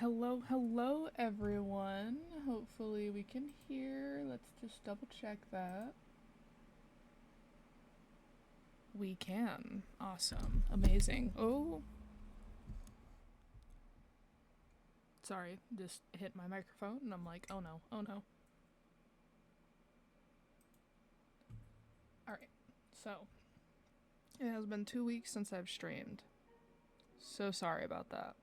Hello, hello everyone. Hopefully we can hear. Let's just double check that. We can. Awesome. Amazing. Oh. Sorry, just hit my microphone and I'm like, oh no, oh no. Alright, so it has been 2 weeks since I've streamed. So sorry about that.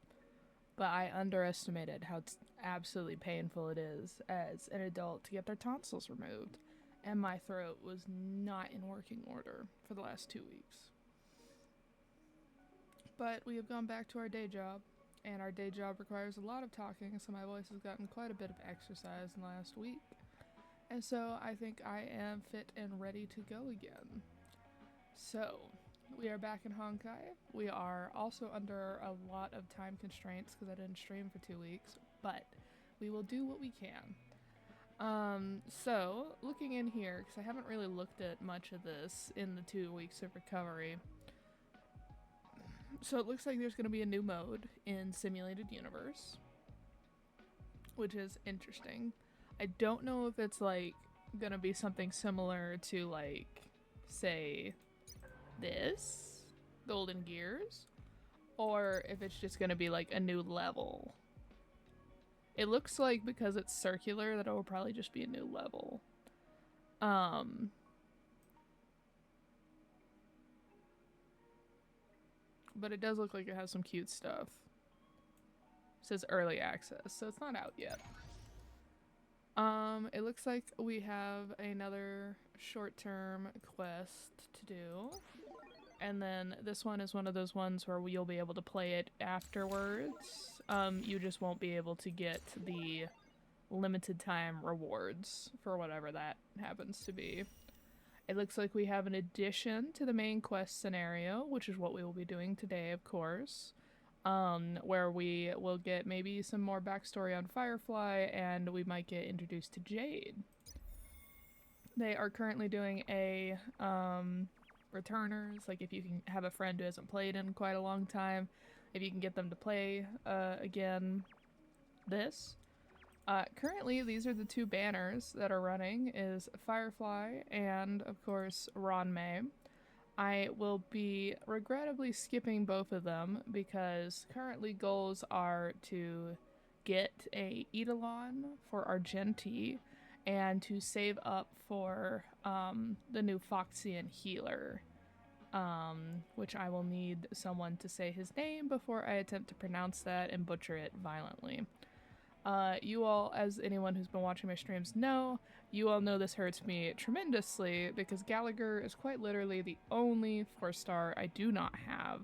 But I underestimated how absolutely painful it is as an adult to get their tonsils removed. And my throat was not in working order for the last 2 weeks. But we have gone back to our day job, and our day job requires a lot of talking, so my voice has gotten quite a bit of exercise in the last week. And so I think I am fit and ready to go again. So, we are back in Honkai. We are also under a lot of time constraints because I didn't stream for 2 weeks, but we will do what we can. So, looking in here, because I haven't really looked at much of this in the 2 weeks of recovery. So it looks like there's going to be a new mode in Simulated Universe, which is interesting. I don't know if it's like going to be something similar to like, say, this, Golden Gears, or if it's just going to be like a new level. It looks like because it's circular that it will probably just be a new level. But it does look like it has some cute stuff. It says early access, so it's not out yet. It looks like we have another short-term quest to do. And then this one is one of those ones where you'll be able to play it afterwards. You just won't be able to get the limited time rewards for whatever that happens to be. It looks like we have an addition to the main quest scenario, which is what we will be doing today, of course, where we will get maybe some more backstory on Firefly, and we might get introduced to Jade. They are currently doing a returners, like if you can have a friend who hasn't played in quite a long time, if you can get them to play again this. Currently, these are the two banners that are running, is Firefly and, of course, May. I will be regrettably skipping both of them because currently goals are to get a Eidolon for Argenti and to save up for the new Foxian healer, which I will need someone to say his name before I attempt to pronounce that and butcher it violently. You all, as anyone who's been watching my streams know, you all know this hurts me tremendously because Gallagher is quite literally the only 4-star I do not have.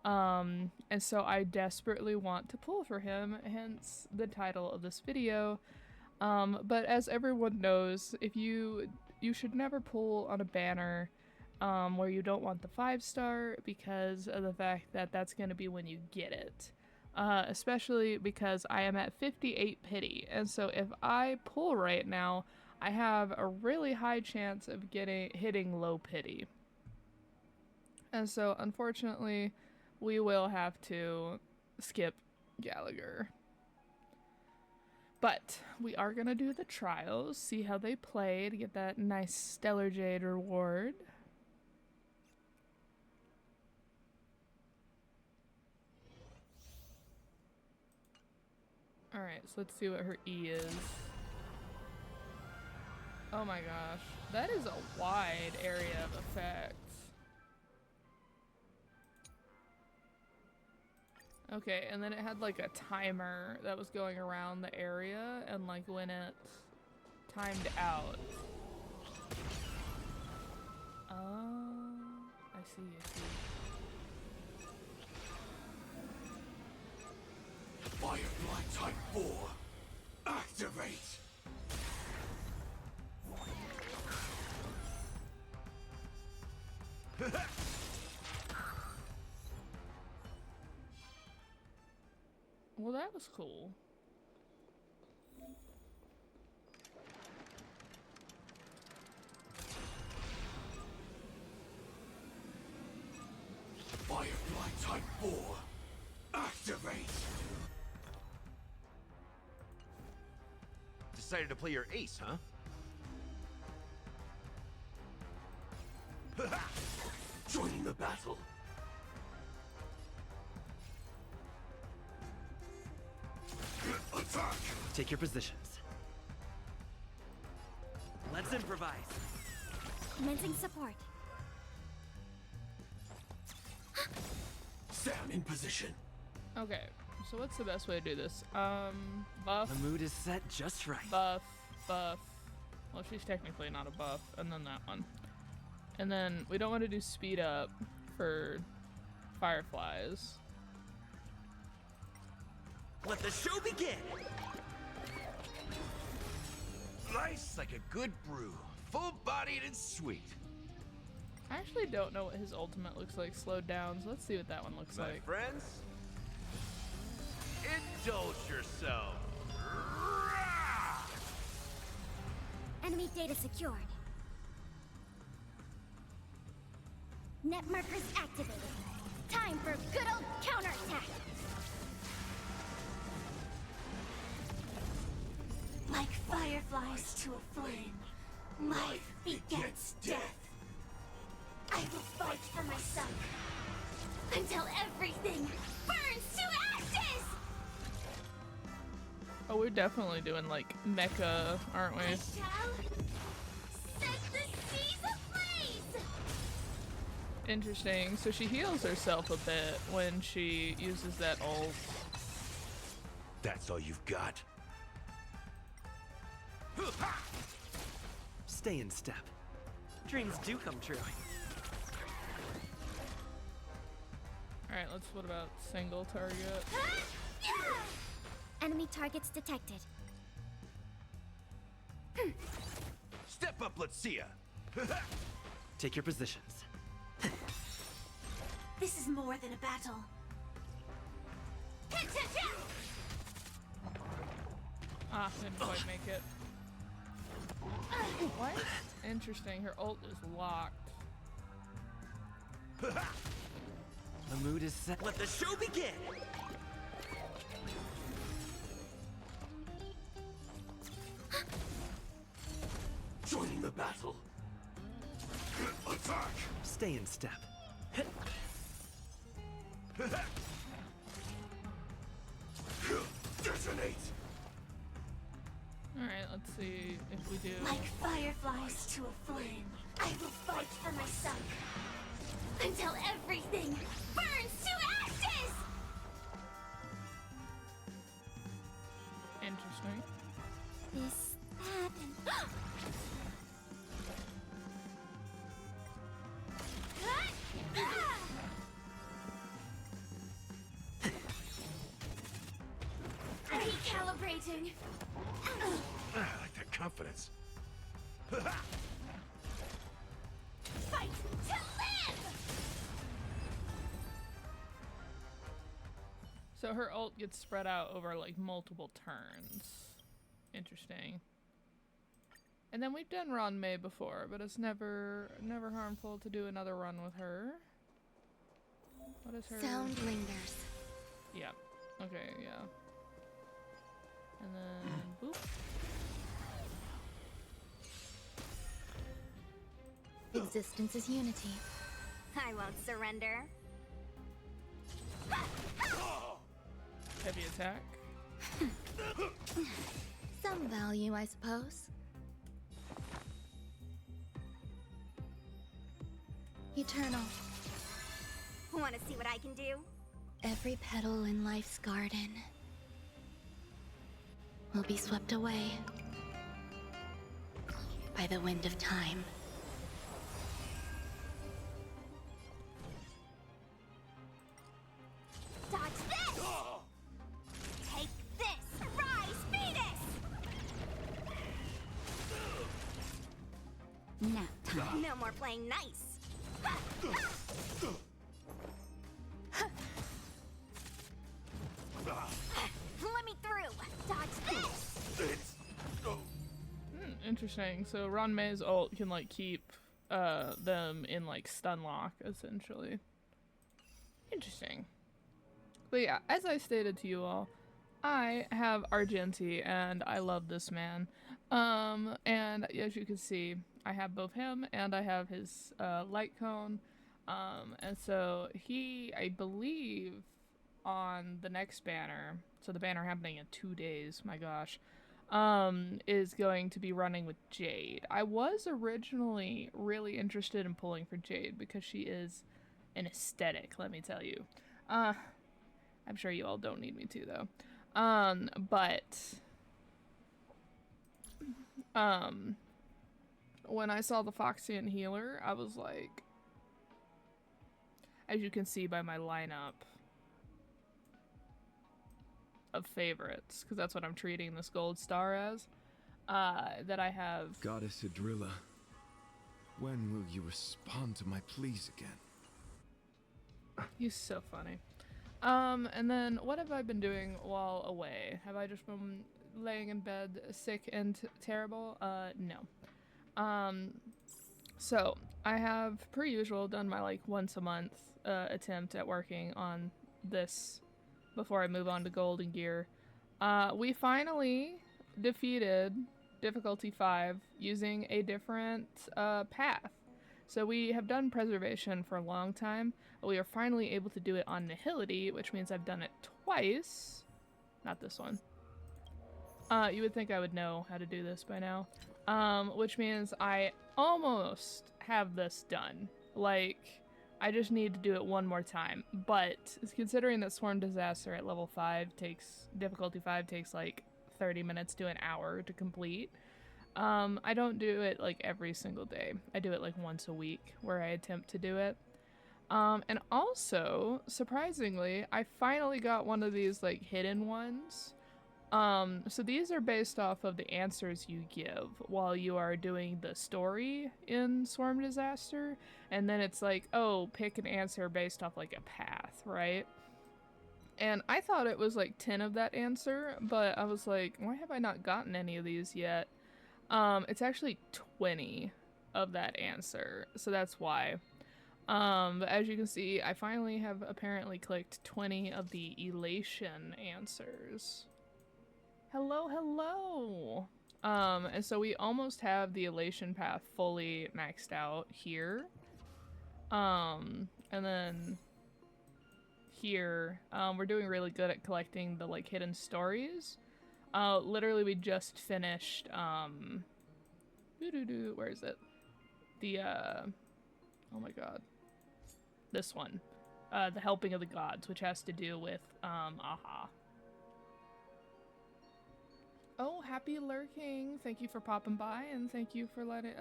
And so I desperately want to pull for him, hence the title of this video. But as everyone knows, if you should never pull on a banner where you don't want the 5-star because of the fact that that's going to be when you get it. Especially because I am at 58 pity, and so if I pull right now, I have a really high chance of hitting low pity. And so unfortunately, we will have to skip Gallagher. But we are gonna do the trials, see how they play to get that nice Stellar Jade reward. Alright, so let's see what her E is. Oh my gosh. That is a wide area of effects. Okay, and then it had like a timer that was going around the area, and like when it timed out. I see, I see. Firefly Type 4, activate! Well, that was cool. Firefly Type 4, activate! decided to play your ace, huh? Join the battle. Attack! Take your positions. Let's improvise. Commencing support. Sam in position. Okay, so what's the best way to do this? Buff, The mood is set just right. buff, buff. Well, she's technically not a buff, and then that one. And then we don't want to do speed up for fireflies. Let the show begin! Nice like a good brew. Full-bodied and sweet. I actually don't know what his ultimate looks like slowed down, so let's see what that one looks My like. friends, indulge yourself. Enemy data secured. Net markers activated. Time for a good old counterattack. Like fireflies to a flame, life begets death. I will fight for my son until everything burns to ashes! Oh, we're definitely doing like mecha, aren't we? I shall set the seas ablaze! Interesting. So she heals herself a bit when she uses that ult. That's all you've got? Stay in step. Dreams do come true. Alright, what about single target? Enemy targets detected. Step up, let's see ya. Take your positions. This is more than a battle. Ah, didn't quite make it. What? Interesting, her ult is locked. The mood is set. Let the show begin! Join the battle. Attack! Stay in step. Detonate! Alright, let's see if we do. Like fireflies to a flame, I will fight for my son until everything burns to ashes! Interesting. This happened. Recalibrating. I like that confidence. Fight to live! So her ult gets spread out over like multiple turns. Interesting. And then we've done Ron May before, but it's never harmful to do another run with her. What is her? Sound lingers. Yeah. Okay, yeah. And then boop. Existence is unity. I won't surrender. Heavy attack. Some value, I suppose. Eternal. Want to see what I can do? Every petal in life's garden will be swept away by the wind of time. Dodge this! Take this! Rise, Venus! Nap time. No more playing nice. Let me through. Dodge this. Interesting. So Ron May's ult can like keep them in like stun lock essentially. Interesting. But yeah, as I stated to you all, I have Argenti, and I love this man. And as you can see, I have both him and I have his light cone. And so he, I believe, on the next banner, so the banner happening in 2 days, my gosh, is going to be running with Jade. I was originally really interested in pulling for Jade because she is an aesthetic, let me tell you. I'm sure you all don't need me to, though. When I saw the Foxian healer, I was like, as you can see by my lineup of favorites, because that's what I'm treating this gold star as, that I have... Goddess Adrilla, when will you respond to my pleas again? He's so funny. And then what have I been doing while away? Have I just been laying in bed sick and terrible? No. So I have, per usual, done my like once a month attempt at working on this before I move on to Golden Gear. We finally defeated difficulty 5 using a different path. So we have done preservation for a long time, but we are finally able to do it on Nihility, which means I've done it twice. Not this one. You would think I would know how to do this by now. Which means I almost have this done. Like, I just need to do it one more time. But considering that Swarm Disaster at level 5 takes, difficulty 5 takes like 30 minutes to an hour to complete, I don't do it like every single day. I do it like once a week where I attempt to do it. And also, surprisingly, I finally got one of these like hidden ones. So these are based off of the answers you give while you are doing the story in Swarm Disaster. And then it's like, oh, pick an answer based off like a path, right? And I thought it was like 10 of that answer, but I was like, why have I not gotten any of these yet? It's actually 20 of that answer, so that's why. But as you can see, I finally have apparently clicked 20 of the elation answers. Hello, hello! And so we almost have the elation path fully maxed out here. And then here, we're doing really good at collecting the like hidden stories. Literally we just finished, where is it? The, oh my god. This one. The Helping of the Gods, which has to do with, Aha. Oh, happy lurking. Thank you for popping by, and thank you for letting,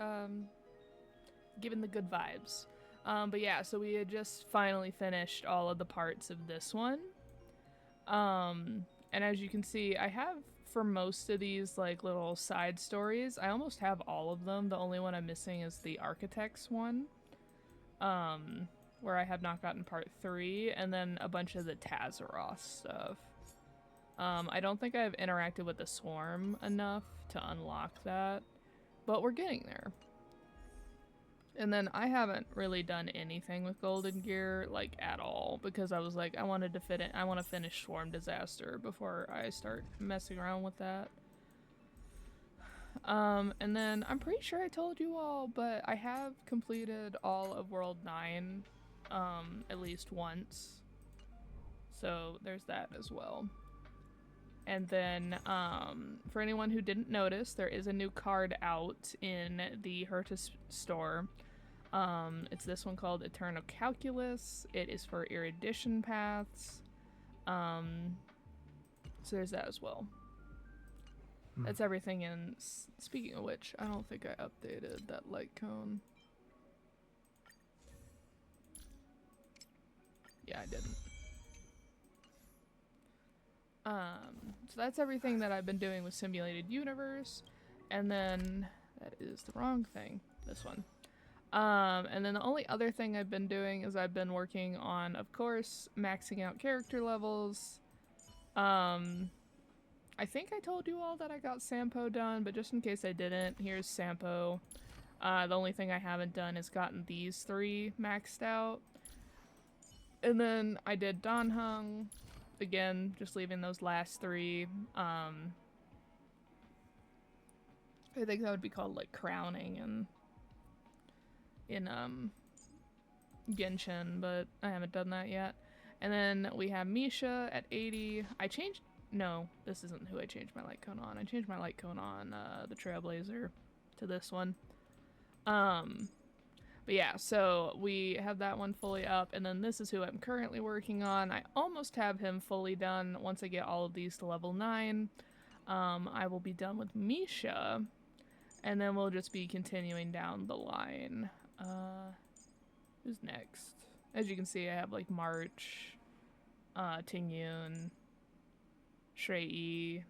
giving the good vibes. But yeah, so we had just finally finished all of the parts of this one. And as you can see, I have, for most of these like little side stories, I almost have all of them. The only one I'm missing is the Architects one, where I have not gotten part 3, and then a bunch of the Tazaroth stuff. I don't think I've interacted with the Swarm enough to unlock that, but we're getting there. And then I haven't really done anything with Golden Gear, like, at all, because I was like, I wanted to fit in, I want to finish Swarm Disaster before I start messing around with that. And then I'm pretty sure I told you all, but I have completed all of World 9, at least once. So there's that as well. And then, for anyone who didn't notice, there is a new card out in the Hertus store. It's this one called Eternal Calculus. It is for erudition paths. So there's that as well. That's everything in... Speaking of which, I don't think I updated that light cone. Yeah, I didn't. So that's everything that I've been doing with Simulated Universe. And then... That is the wrong thing. This one. And then the only other thing I've been doing is I've been working on, of course, maxing out character levels. I think I told you all that I got Sampo done, but just in case I didn't, here's Sampo. The only thing I haven't done is gotten these 3 maxed out. And then I did Danhung, again, just leaving those last 3. I think that would be called like crowning and in Genshin, but I haven't done that yet. And then we have Misha at 80. No, this isn't who I changed my light cone on. I changed my light cone on the Trailblazer to this one. But yeah, so we have that one fully up, and then this is who I'm currently working on. I almost have him fully done. Once I get all of these to level 9, I will be done with Misha, and then we'll just be continuing down the line. Who's next? As you can see, I have like March, Tingyun, Shrei,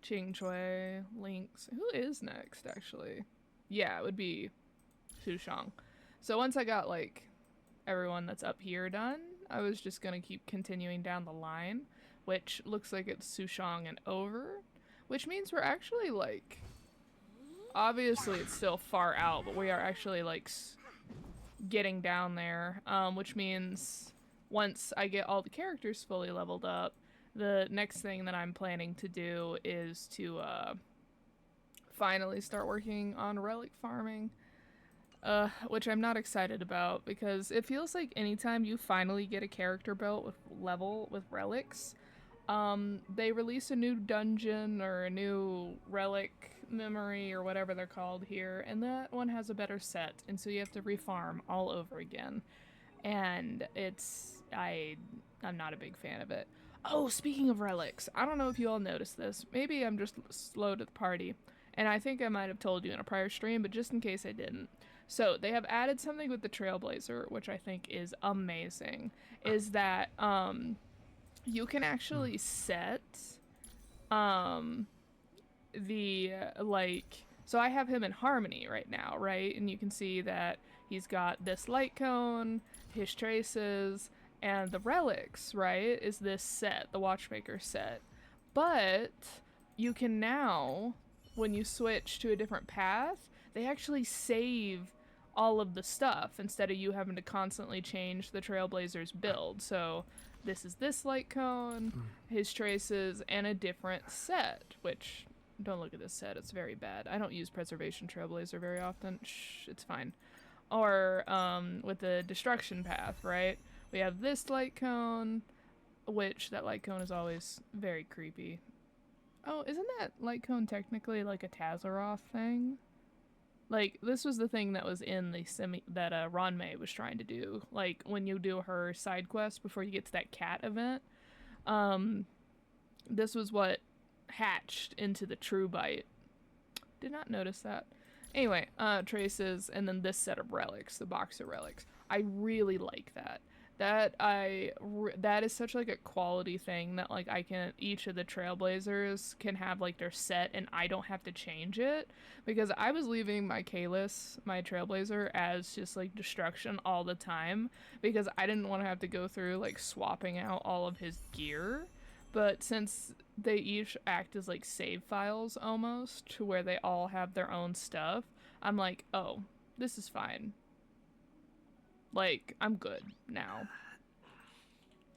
Qingchui, Lynx. Who is next, actually? Yeah, it would be Sushang. So once I got, like, everyone that's up here done, I was just gonna keep continuing down the line, which looks like it's Sushang and over, which means we're actually, like, obviously it's still far out, but we are actually, like, getting down there, which means once I get all the characters fully leveled up, the next thing that I'm planning to do is to finally start working on relic farming, which I'm not excited about because it feels like anytime you finally get a character built with relics, they release a new dungeon or a new relic memory or whatever they're called here, and that one has a better set, and so you have to refarm all over again, and I'm not a big fan of it. Oh, speaking of relics, I don't know if you all noticed this. Maybe I'm just slow to the party. And I think I might have told you in a prior stream, but just in case I didn't. So, they have added something with the Trailblazer, which I think is amazing. Is that, you can actually set, so I have him in Harmony right now, right? And you can see that he's got this light cone, his traces, and the relics, right, is this set, the Watchmaker set. But you can now, when you switch to a different path, they actually save all of the stuff instead of you having to constantly change the Trailblazer's build. So this is this light cone, his traces, and a different set, which, don't look at this set, it's very bad. I don't use Preservation Trailblazer very often. Shh, it's fine. Or with the Destruction path, right? We have this light cone, which that light cone is always very creepy. Oh, isn't that light cone technically like a Tazaroth thing? Like, this was the thing that was in the that Ranmei was trying to do. Like, when you do her side quest before you get to that cat event, this was what hatched into the True Bite. Did not notice that. Anyway, traces, and then this set of relics, the box of relics. I really like that. That is such like a quality thing that like each of the Trailblazers can have like their set and I don't have to change it, because I was leaving my Kalis, my Trailblazer, as just like destruction all the time because I didn't want to have to go through like swapping out all of his gear. But since they each act as like save files almost, to where they all have their own stuff, I'm like, oh, this is fine. Like, I'm good now.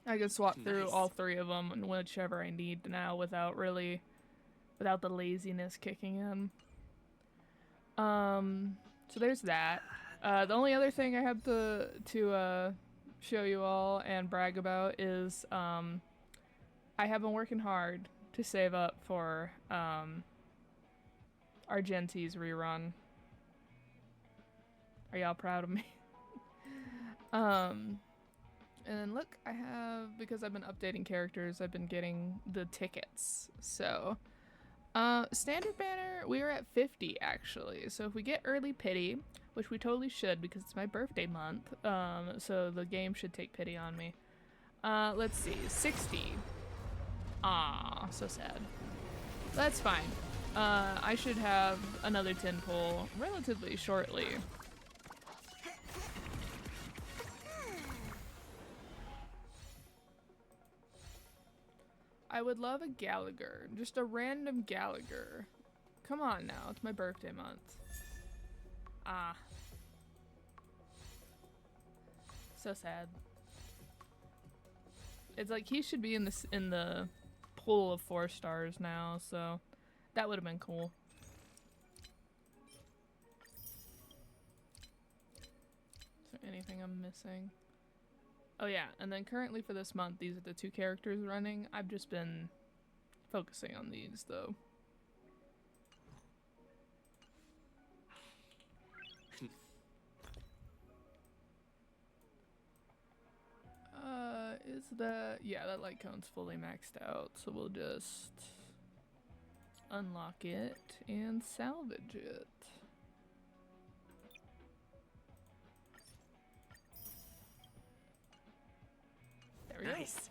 I can swap through all 3 of them and whichever I need now without the laziness kicking in. So there's that. The only other thing I have to show you all and brag about is I have been working hard to save up for Argenti's rerun. Are y'all proud of me? And look, I have, because I've been updating characters, I've been getting the tickets. So, standard banner, we are at 50 actually. So if we get early pity, which we totally should because it's my birthday month, so the game should take pity on me. Let's see, 60. Ah, so sad. That's fine. I should have another 10 pull relatively shortly. I would love a Gallagher. Just a random Gallagher. Come on now, it's my birthday month. Ah. So sad. It's like he should be in the pool of 4 stars now, so that would have been cool. Is there anything I'm missing? Oh yeah, and then currently for this month, these are the 2 characters running. I've just been focusing on these though. Is that... yeah, that light cone's fully maxed out, so we'll just unlock it and salvage it. There we go. Nice.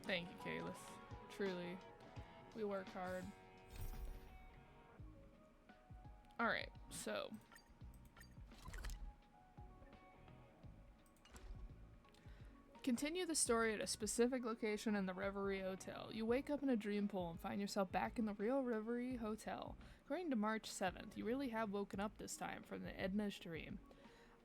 Thank you, Kalis. Truly, we work hard. Alright, so... continue the story at a specific location in the Reverie Hotel. You wake up in a dream pool and find yourself back in the real Reverie Hotel. According to March 7th, you really have woken up this time from the Edna's dream.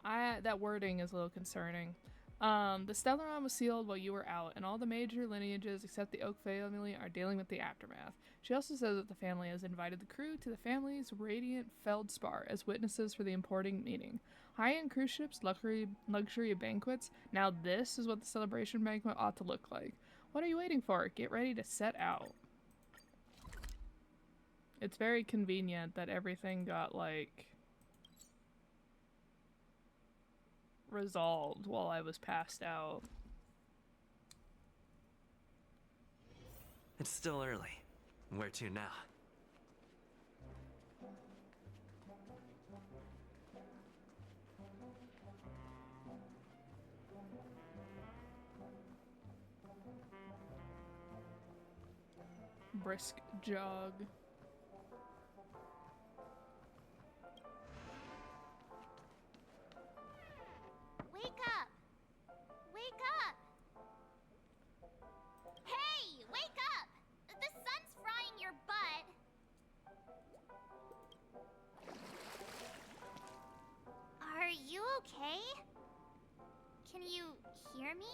That wording is a little concerning. The Stellaron was sealed while you were out, and all the major lineages except the Oak family are dealing with the aftermath. She also says that the family has invited the crew to the family's radiant feldspar as witnesses for the important meeting. High-end cruise ships, luxury banquets. Now this is what the celebration banquet ought to look like. What are you waiting for? Get ready to set out. It's very convenient that everything got, like, resolved while I was passed out. It's still early. Where to now? Brisk jog. Wake up! Wake up! Hey! Wake up! The sun's frying your butt! Are you okay? Can you hear me?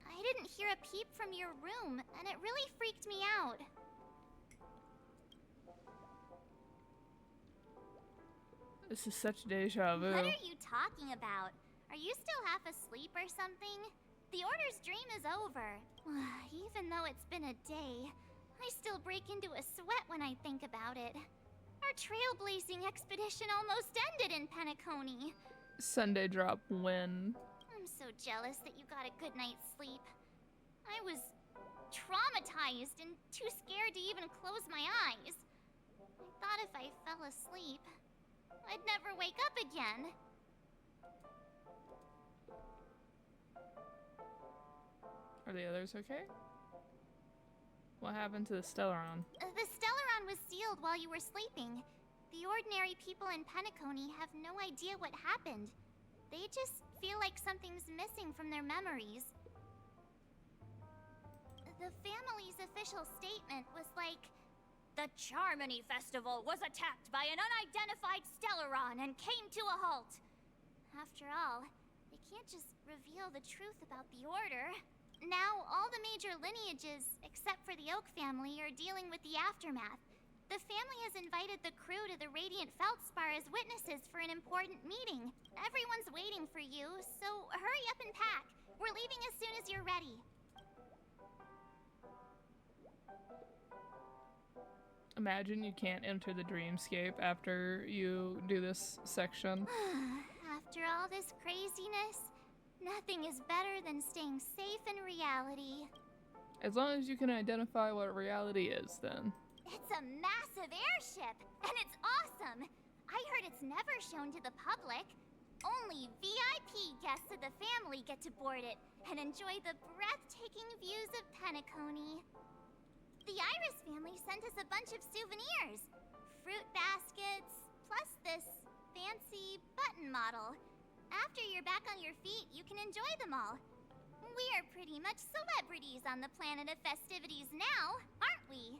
I didn't hear a peep from your room, and it really freaked me out. This is such deja vu. What are you talking about? Are you still half asleep or something? The Order's dream is over. Even though it's been a day, I still break into a sweat when I think about it. Our trailblazing expedition almost ended in Penacony. Sunday drop win. I'm so jealous that you got a good night's sleep. I was traumatized and too scared to even close my eyes. I thought if I fell asleep, I'd never wake up again. Are the others okay? What happened to the Stellaron? The Stellaron was sealed while you were sleeping. The ordinary people in Penacony have no idea what happened. They just feel like something's missing from their memories. The family's official statement was like, "The Charmony Festival was attacked by an unidentified Stellaron and came to a halt." After all, they can't just reveal the truth about the Order. Now, all the major lineages, except for the Oak family, are dealing with the aftermath. The family has invited the crew to the Radiant Feldspar as witnesses for an important meeting. Everyone's waiting for you, so hurry up and pack. We're leaving as soon as you're ready. Imagine you can't enter the dreamscape after you do this section. After all this craziness, nothing is better than staying safe in reality. As long as you can identify what reality is, then. It's a massive airship, and it's awesome. I heard it's never shown to the public. Only VIP guests of the family get to board it and enjoy the breathtaking views of Penacony. The Iris family sent us a bunch of souvenirs. Fruit baskets, plus this fancy button model. After you're back on your feet, you can enjoy them all. We are pretty much celebrities on the planet of festivities now, aren't we?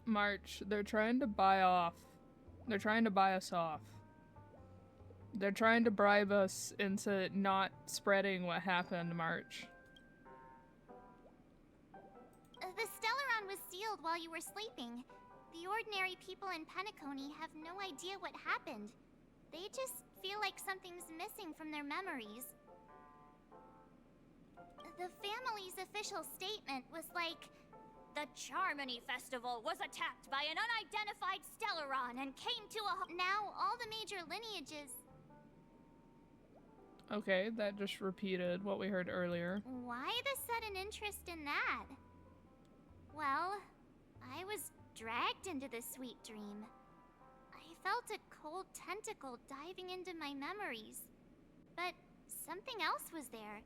March, they're trying to buy off. They're trying to buy us off. They're trying to bribe us into not spreading what happened, March. The Stellaron was sealed while you were sleeping. The ordinary people in Penacony have no idea what happened. They just feel like something's missing from their memories. The family's official statement was like, "The Charmony Festival was attacked by an unidentified Stellaron and came to a Now all the major lineages." Okay, that just repeated what we heard earlier. Why the sudden interest in that? Well, I was dragged into this sweet dream. I felt a cold tentacle diving into my memories. But something else was there.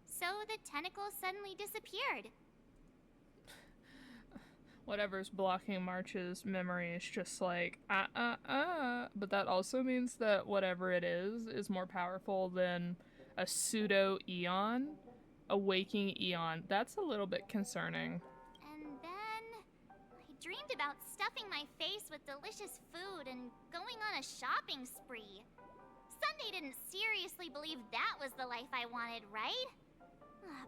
So the tentacle suddenly disappeared. Whatever's blocking March's memory is just like, But that also means that whatever it is more powerful than a pseudo-Eon, a waking Eon. That's a little bit concerning. And then I dreamed about stuffing my face with delicious food and going on a shopping spree. Sunday didn't seriously believe that was the life I wanted, right?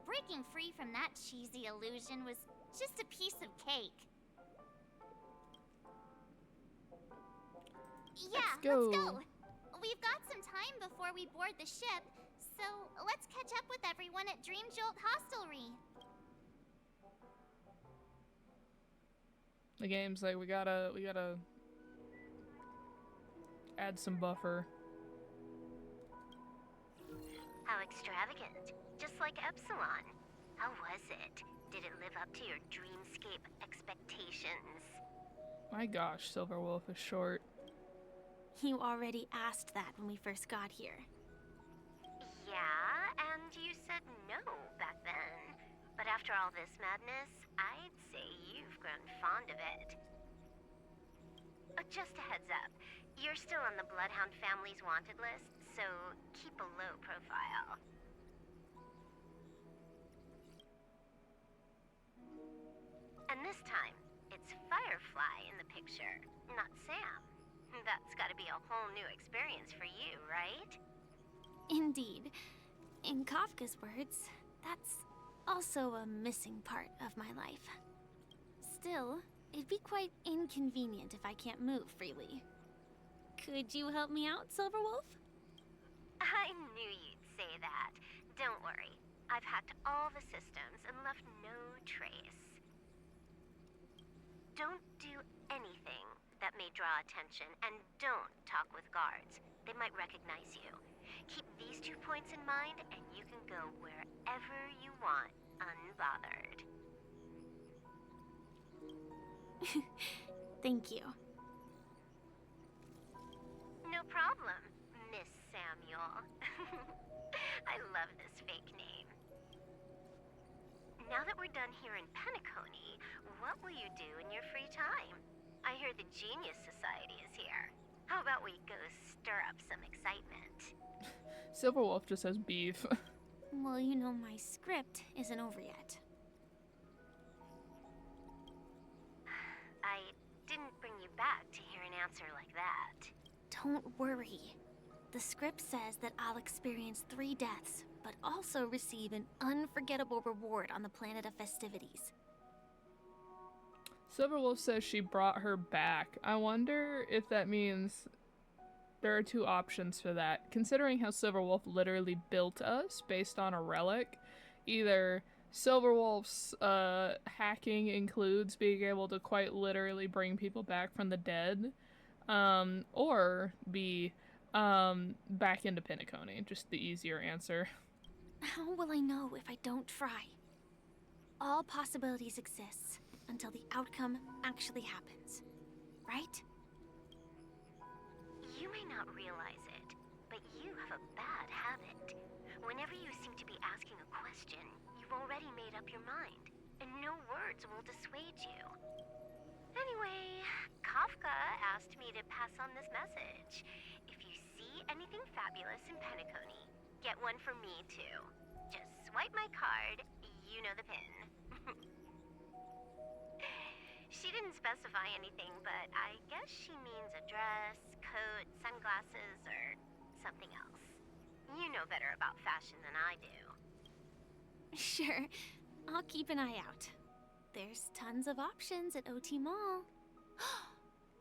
Breaking free from that cheesy illusion was just a piece of cake. Yeah, Let's go. We've got some time before we board the ship, so let's catch up with everyone at Dream Jolt Hostelry. The game's like, we gotta add some buffer. How extravagant. Just like Epsilon. How was it? Did it live up to your dreamscape expectations? My gosh, Silverwolf is short. You already asked that when we first got here. Yeah, and you said no back then. But after all this madness, I'd say you've grown fond of it. Just a heads up, you're still on the Bloodhound family's wanted list, so keep a low profile. And this time, it's Firefly in the picture, not Sam. That's gotta be a whole new experience for you, right? Indeed. In Kafka's words, that's also a missing part of my life. Still, it'd be quite inconvenient if I can't move freely. Could you help me out, Silverwolf? I knew you'd say that. Don't worry. I've hacked all the systems and left no trace. Don't do anything that may draw attention, and don't talk with guards. They might recognize you. Keep these 2 points in mind, and you can go wherever you want, unbothered. Thank you. No problem, Miss Samuel. I love this fake name. Now that we're done here in Penacony, what will you do in your free time? I hear the Genius Society is here. How about we go stir up some excitement? Silverwolf just has beef. Well, you know my script isn't over yet. I didn't bring you back to hear an answer like that. Don't worry. The script says that I'll experience 3 deaths, but also receive an unforgettable reward on the planet of festivities. Silverwolf says she brought her back. I wonder if that means there are 2 options for that. Considering how Silverwolf literally built us based on a relic, either Silverwolf's hacking includes being able to quite literally bring people back from the dead, or B, back into Penacony. Just the easier answer. How will I know if I don't try? All possibilities exist until the outcome actually happens, right? You may not realize it, but you have a bad habit. Whenever you seem to be asking a question, you've already made up your mind, and no words will dissuade you. Anyway, Kafka asked me to pass on this message. If you see anything fabulous in Penacony, get one for me too. Just swipe my card, you know the pin. She didn't specify anything, but I guess she means a dress, coat, sunglasses, or something else. You know better about fashion than I do. Sure, I'll keep an eye out. There's tons of options at OT Mall.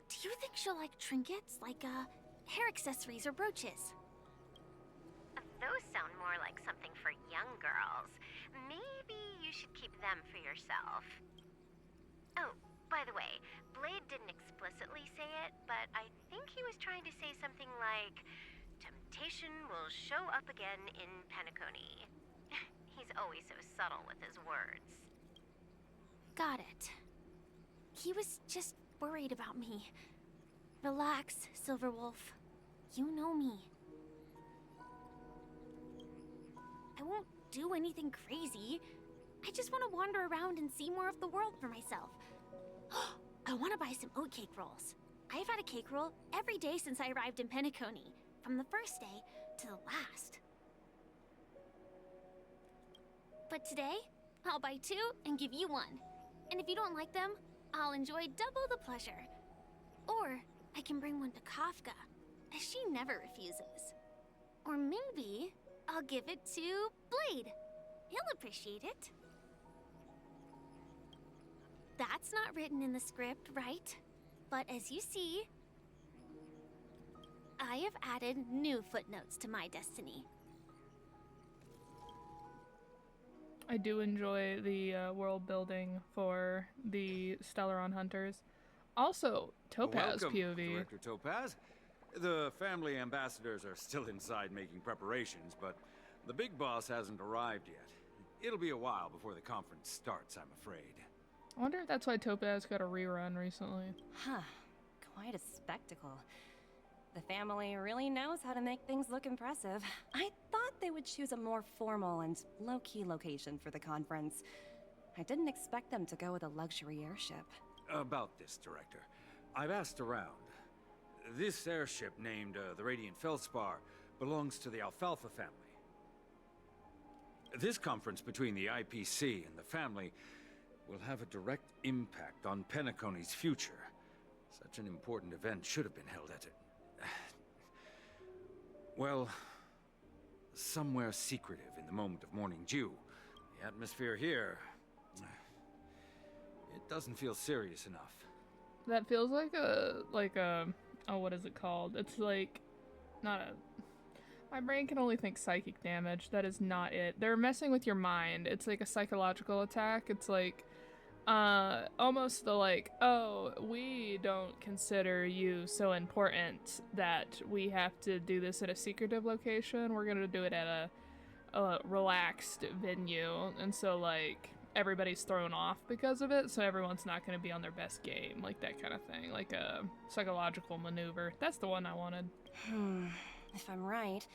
Do you think she'll like trinkets, like hair accessories or brooches? Those sound more like something for young girls. Maybe you should keep them for yourself. Oh, by the way, Blade didn't explicitly say it, but I think he was trying to say something like, temptation will show up again in Penacony. He's always so subtle with his words. Got it. He was just worried about me. Relax, Silverwolf. You know me. I won't do anything crazy. I just want to wander around and see more of the world for myself. I want to buy some oat cake rolls. I've had a cake roll every day since I arrived in Penacony, from the first day to the last. But today, I'll buy 2 and give you 1. And if you don't like them, I'll enjoy double the pleasure. Or I can bring one to Kafka, as she never refuses. Or maybe I'll give it to Blade. He'll appreciate it. That's not written in the script, right? But as you see, I have added new footnotes to my destiny. I do enjoy the world building for the Stellaron Hunters. Also, Topaz Welcome, POV. Director Topaz. The family ambassadors are still inside making preparations, but the big boss hasn't arrived yet. It'll be a while before the conference starts, I'm afraid. I wonder if that's why Topaz got a rerun recently. Huh. Quite a spectacle. The family really knows how to make things look impressive. I thought they would choose a more formal and low-key location for the conference. I didn't expect them to go with a luxury airship. About this, Director. I've asked around. This airship, named the Radiant Feldspar, belongs to the Alfalfa family. This conference between the IPC and the family will have a direct impact on Penacony's future. Such an important event should have been held at it. Well, somewhere secretive in the moment of morning dew. The atmosphere here, it doesn't feel serious enough. That feels like a, oh, what is it called? It's like, not a, my brain can only think psychic damage. That is not it. They're messing with your mind. It's like a psychological attack. It's like, almost the like, oh, we don't consider you so important that we have to do this at a secretive location. We're gonna do it at a relaxed venue. And so like, everybody's thrown off because of it, so everyone's not going to be on their best game, like that kind of thing, like a psychological maneuver. That's the one I wanted. If I'm right,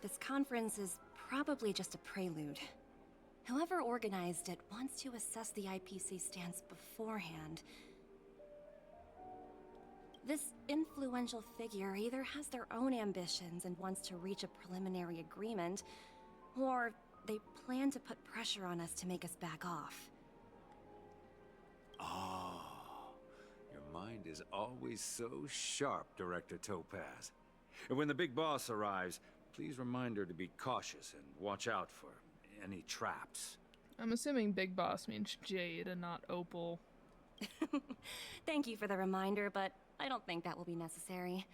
this conference is probably just a prelude. Whoever organized it wants to assess the IPC stance beforehand. This influential figure either has their own ambitions and wants to reach a preliminary agreement, or they plan to put pressure on us to make us back off. Oh, your mind is always so sharp, Director Topaz. And when the big boss arrives, please remind her to be cautious and watch out for any traps. I'm assuming Big Boss means Jade and not Opal. Thank you for the reminder, but I don't think that will be necessary.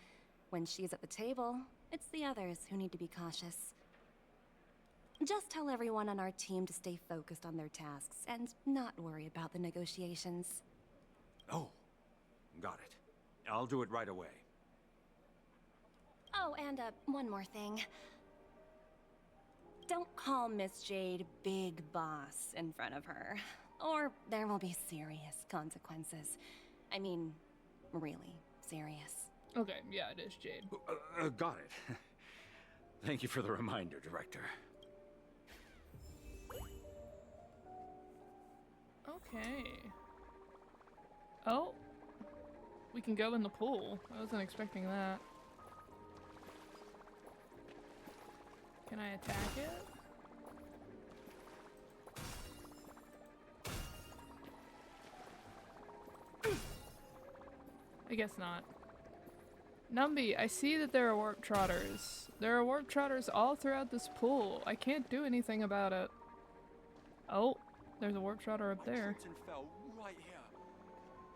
When she's at the table, it's the others who need to be cautious. Just tell everyone on our team to stay focused on their tasks and not worry about the negotiations. Oh, got it. I'll do it right away. Oh, and one more thing. Don't call Miss Jade Big Boss in front of her, or there will be serious consequences. I mean, really serious. Okay, yeah, it is Jade. Got it. Thank you for the reminder, Director. Okay. Oh. We can go in the pool. I wasn't expecting that. Can I attack it? I guess not. Numby, I see that there are warp trotters. There are warp trotters all throughout this pool. I can't do anything about it. Oh, there's a warp trotter up there. I tripped and fell right here.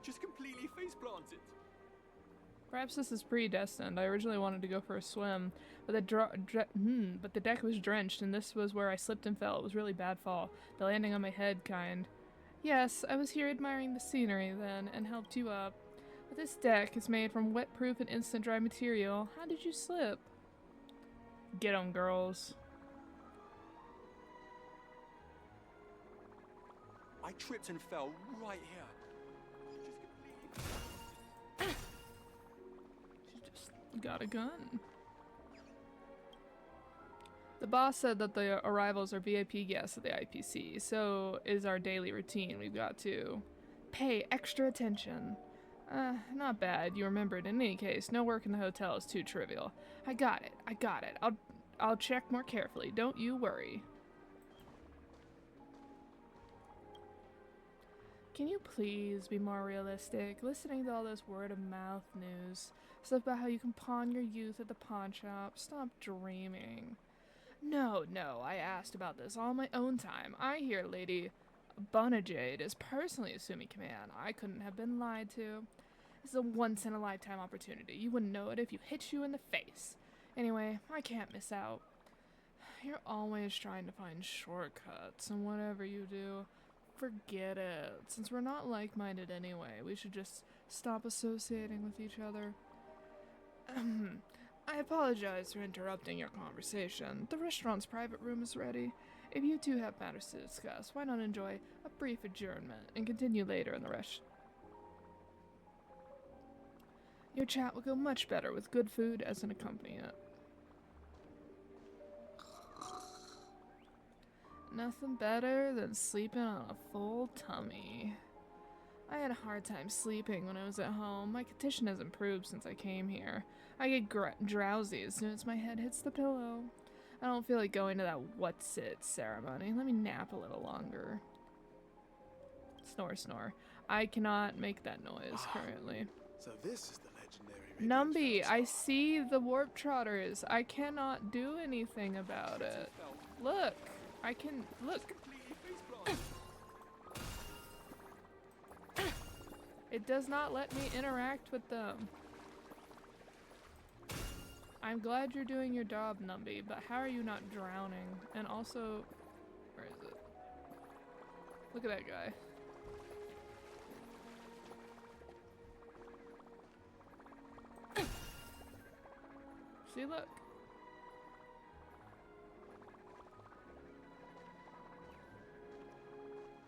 Just completely face planted. Perhaps this is predestined. I originally wanted to go for a swim, but the deck was drenched, and this was where I slipped and fell. It was a really bad fall. The landing on my head kind. Yes, I was here admiring the scenery then, and helped you up. But this deck is made from wet-proof and instant dry material. How did you slip? Get 'em, girls. I tripped and fell right here. She just got a gun. The boss said that the arrivals are VIP guests at the IPC, so is our daily routine. We've got to pay extra attention. Not bad. You remembered. In any case, no work in the hotel is too trivial. I got it. I'll check more carefully. Don't you worry. Can you please be more realistic? Listening to all this word-of-mouth news, stuff about how you can pawn your youth at the pawn shop. Stop dreaming. No, I asked about this all my own time. I hear Lady Jade is personally assuming command. I couldn't have been lied to. This is a once-in-a-lifetime opportunity. You wouldn't know it if you hit you in the face. Anyway, I can't miss out. You're always trying to find shortcuts, and whatever you do, forget it. Since we're not like-minded anyway, we should just stop associating with each other. I apologize for interrupting your conversation. The restaurant's private room is ready. If you two have matters to discuss, why not enjoy a brief adjournment and continue later in the rest? Your chat will go much better with good food as an accompaniment. Nothing better than sleeping on a full tummy. I had a hard time sleeping when I was at home. My condition has improved since I came here. I get drowsy as soon as my head hits the pillow. I don't feel like going to that what's it ceremony. Let me nap a little longer. Snore, snore. I cannot make that noise currently. So this is the legendary Numby, I see the warp trotters. I cannot do anything about it. Look, I can look. It does not let me interact with them. I'm glad you're doing your job, Numby, but how are you not drowning? And also, where is it? Look at that guy. See, look.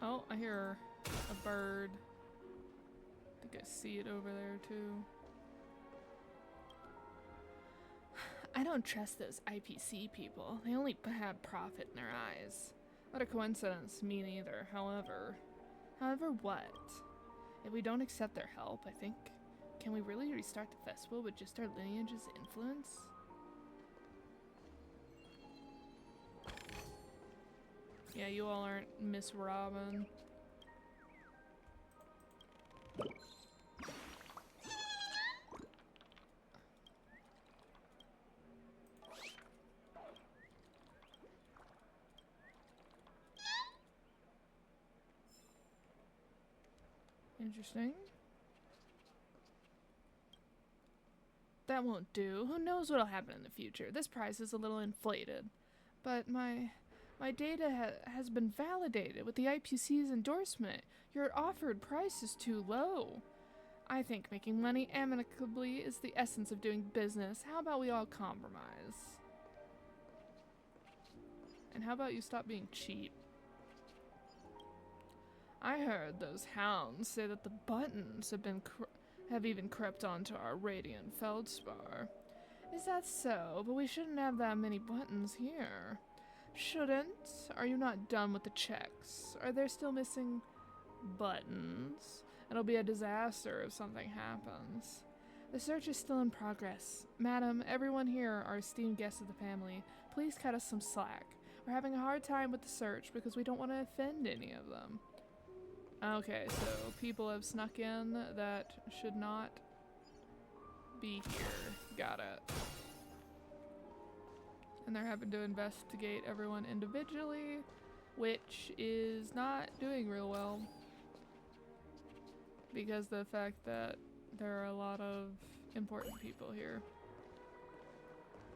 Oh, I hear a bird. I think I see it over there too. I don't trust those IPC people. They only have profit in their eyes. What a coincidence, me neither. However what? If we don't accept their help, I think, can we really restart the festival with just our lineage's influence? Yeah, you all aren't Miss Robin. Interesting. That won't do. Who knows what'll happen in the future? This price is a little inflated. But my data has been validated with the IPC's endorsement. Your offered price is too low. I think making money amicably is the essence of doing business. How about we all compromise? And how about you stop being cheap? I heard those hounds say that the buttons have even crept onto our radiant feldspar. Is that so? But we shouldn't have that many buttons here. Shouldn't? Are you not done with the checks? Are there still missing buttons? It'll be a disaster if something happens. The search is still in progress. Madam, everyone here are esteemed guests of the family. Please cut us some slack. We're having a hard time with the search because we don't want to offend any of them. Okay, so people have snuck in that should not be here. Got it. And they're having to investigate everyone individually, which is not doing real well. Because the fact that there are a lot of important people here.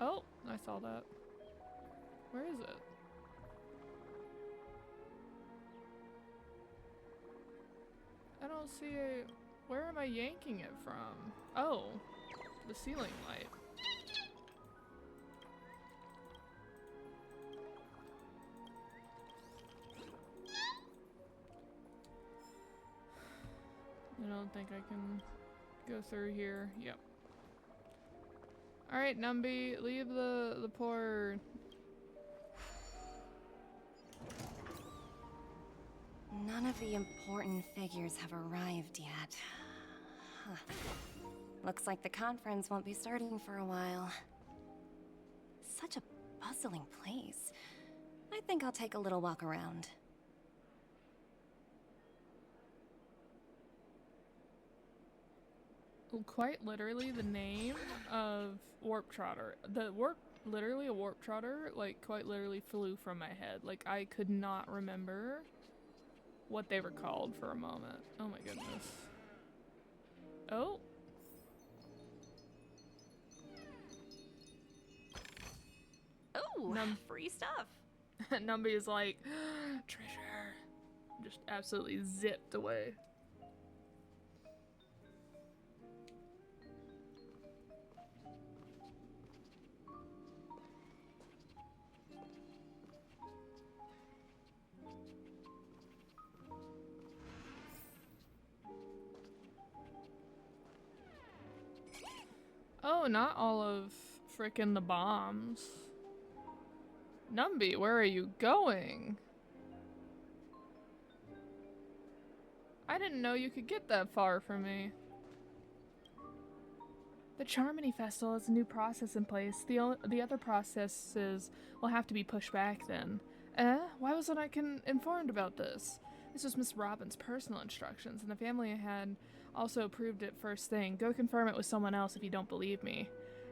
Oh, I saw that. Where is it? I don't see a... Where am I yanking it from? Oh, the ceiling light. I don't think I can go through here. Yep. Alright, Numby, leave the poor... None of the important figures have arrived yet. Huh. Looks like the conference won't be starting for a while. Such a bustling place. I think I'll take a little walk around. Quite literally the name of Warp Trotter. Literally a Warp Trotter, like, quite literally flew from my head. Like, I could not remember what they were called for a moment. Oh my goodness. Oh. Oh, free stuff. Numby is like, treasure. Just absolutely zipped away. Oh, not all of frickin' the bombs. Numby, where are you going? I didn't know you could get that far from me. The Charmony Festival has a new process in place. The other processes will have to be pushed back then. Why wasn't I informed about this? This was Miss Robin's personal instructions, and the family had also approved it first thing. Go confirm it with someone else if you don't believe me.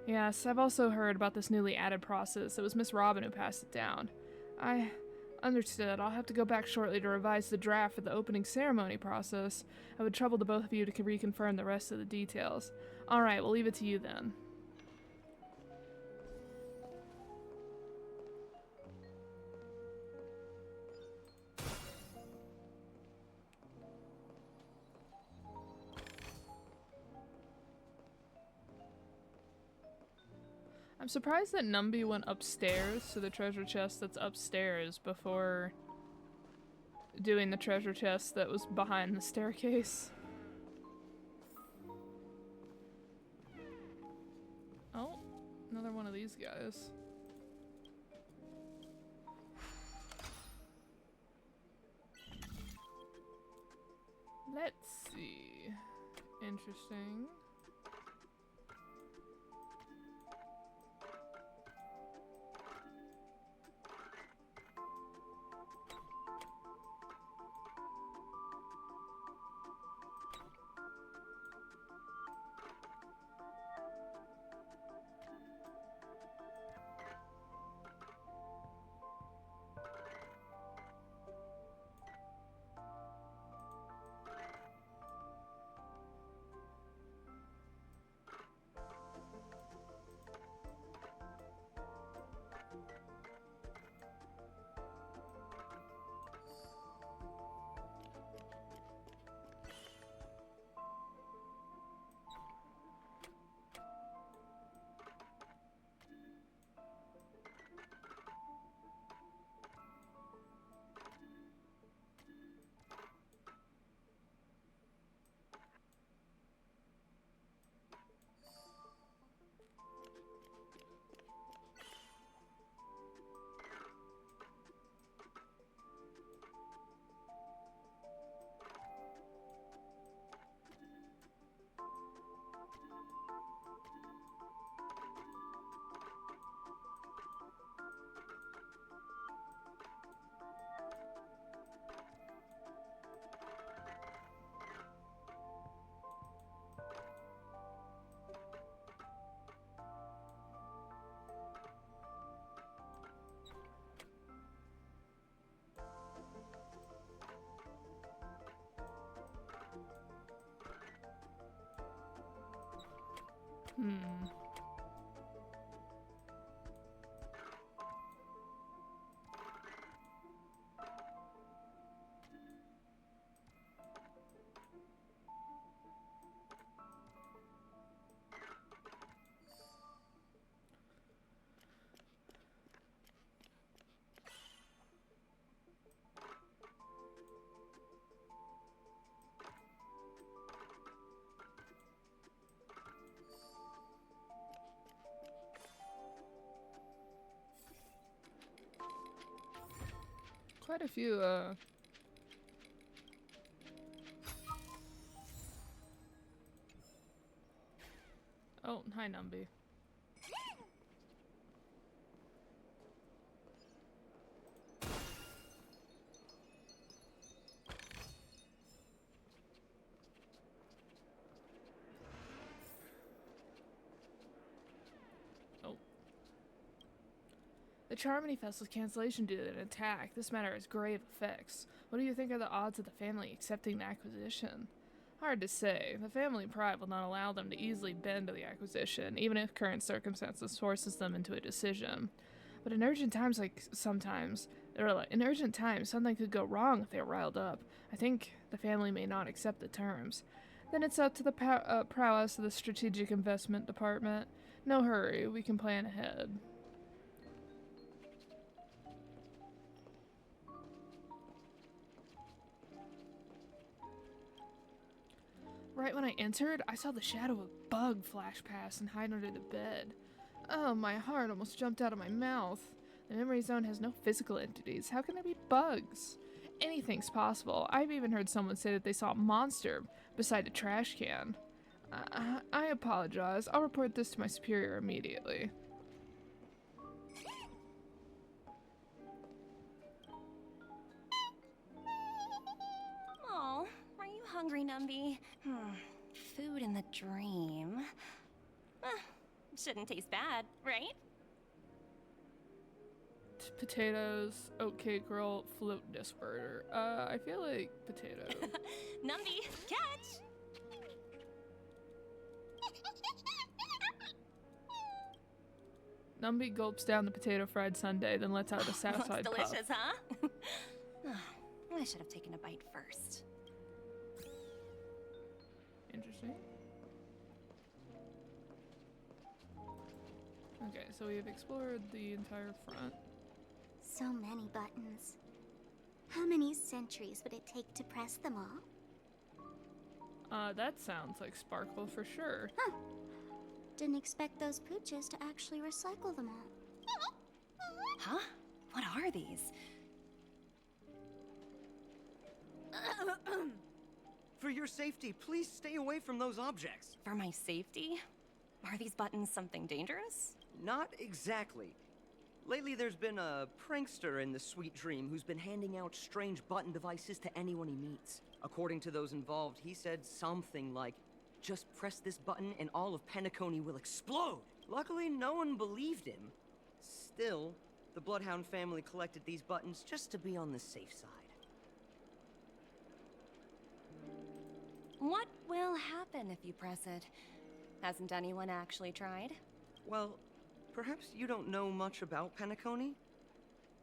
Yes, I've also heard about this newly added process. It was Miss Robin who passed it down. I understood. I'll have to go back shortly to revise the draft for the opening ceremony process. I would trouble the both of you to reconfirm the rest of the details. Alright, we'll leave it to you then. I'm surprised that Numby went upstairs to the treasure chest that's upstairs before doing the treasure chest that was behind the staircase. Oh, another one of these guys. Let's see. Interesting. Hmm. Quite a few, Oh, hi, Numby. Oh. The Charmony Festival's cancellation due to an attack. This matter has grave effects. What do you think are the odds of the family accepting the acquisition? Hard to say. The family pride will not allow them to easily bend to the acquisition, even if current circumstances forces them into a decision. But in urgent times, something could go wrong if they're riled up. I think the family may not accept the terms. Then it's up to the prowess of the strategic investment department. No hurry, we can plan ahead. Right when I entered, I saw the shadow of a bug flash past and hide under the bed. Oh, my heart almost jumped out of my mouth. The memory zone has no physical entities. How can there be bugs? Anything's possible. I've even heard someone say that they saw a monster beside a trash can. I apologize. I'll report this to my superior immediately. Oh, are you hungry, Numby? Food in the dream. Shouldn't taste bad, right? Potatoes, oatcake roll, float disc burger. I feel like potato. Numby, catch! Numby gulps down the potato fried sundae, then lets out a satisfied puff. Looks delicious, huh? I should have taken a bite first. Interesting. Okay, so we have explored the entire front. So many buttons. How many centuries would it take to press them all? That sounds like Sparkle for sure. Huh. Didn't expect those pooches to actually recycle them all. Huh? What are these? For your safety, please stay away from those objects. For my safety? Are these buttons something dangerous? Not exactly. Lately, there's been a prankster in the Sweet Dream who's been handing out strange button devices to anyone he meets. According to those involved, he said something like, "Just press this button and all of Penacony will explode." Luckily, no one believed him. Still, the Bloodhound family collected these buttons just to be on the safe side. What will happen if you press it? Hasn't anyone actually tried? Well, perhaps you don't know much about Penacony?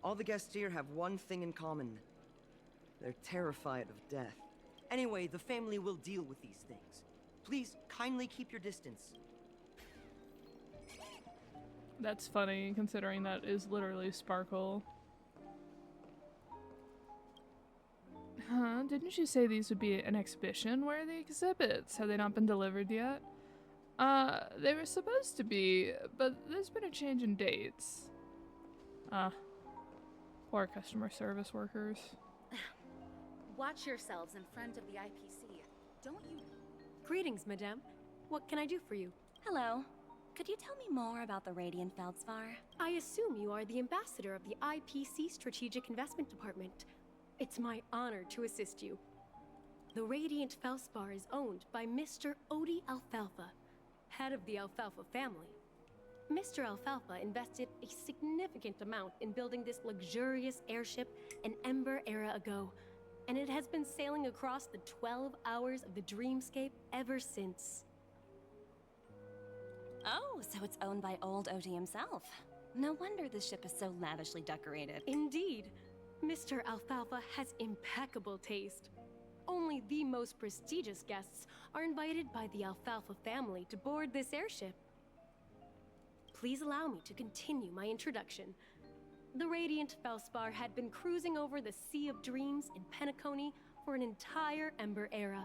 All the guests here have one thing in common. They're terrified of death. Anyway, the family will deal with these things. Please, kindly keep your distance. That's funny, considering that is literally Sparkle. Huh? Didn't you say these would be an exhibition? Where are the exhibits? Have they not been delivered yet? They were supposed to be, but there's been a change in dates. Poor customer service workers. Watch yourselves in front of the IPC. Don't you... Greetings, madame. What can I do for you? Hello. Could you tell me more about the Radiant Feldspar? I assume you are the ambassador of the IPC Strategic Investment Department. It's my honor to assist you. The Radiant Feldspar is owned by Mr. Odie Alfalfa, head of the Alfalfa family. Mr. Alfalfa invested a significant amount in building this luxurious airship an Ember era ago, and it has been sailing across the 12 hours of the dreamscape ever since. Oh, so it's owned by old Odie himself. No wonder the ship is so lavishly decorated. Indeed. Mr. Alfalfa has impeccable taste. Only the most prestigious guests are invited by the Alfalfa family to board this airship. Please allow me to continue my introduction. The Radiant Felspar had been cruising over the Sea of Dreams in Penacony for an entire Ember era.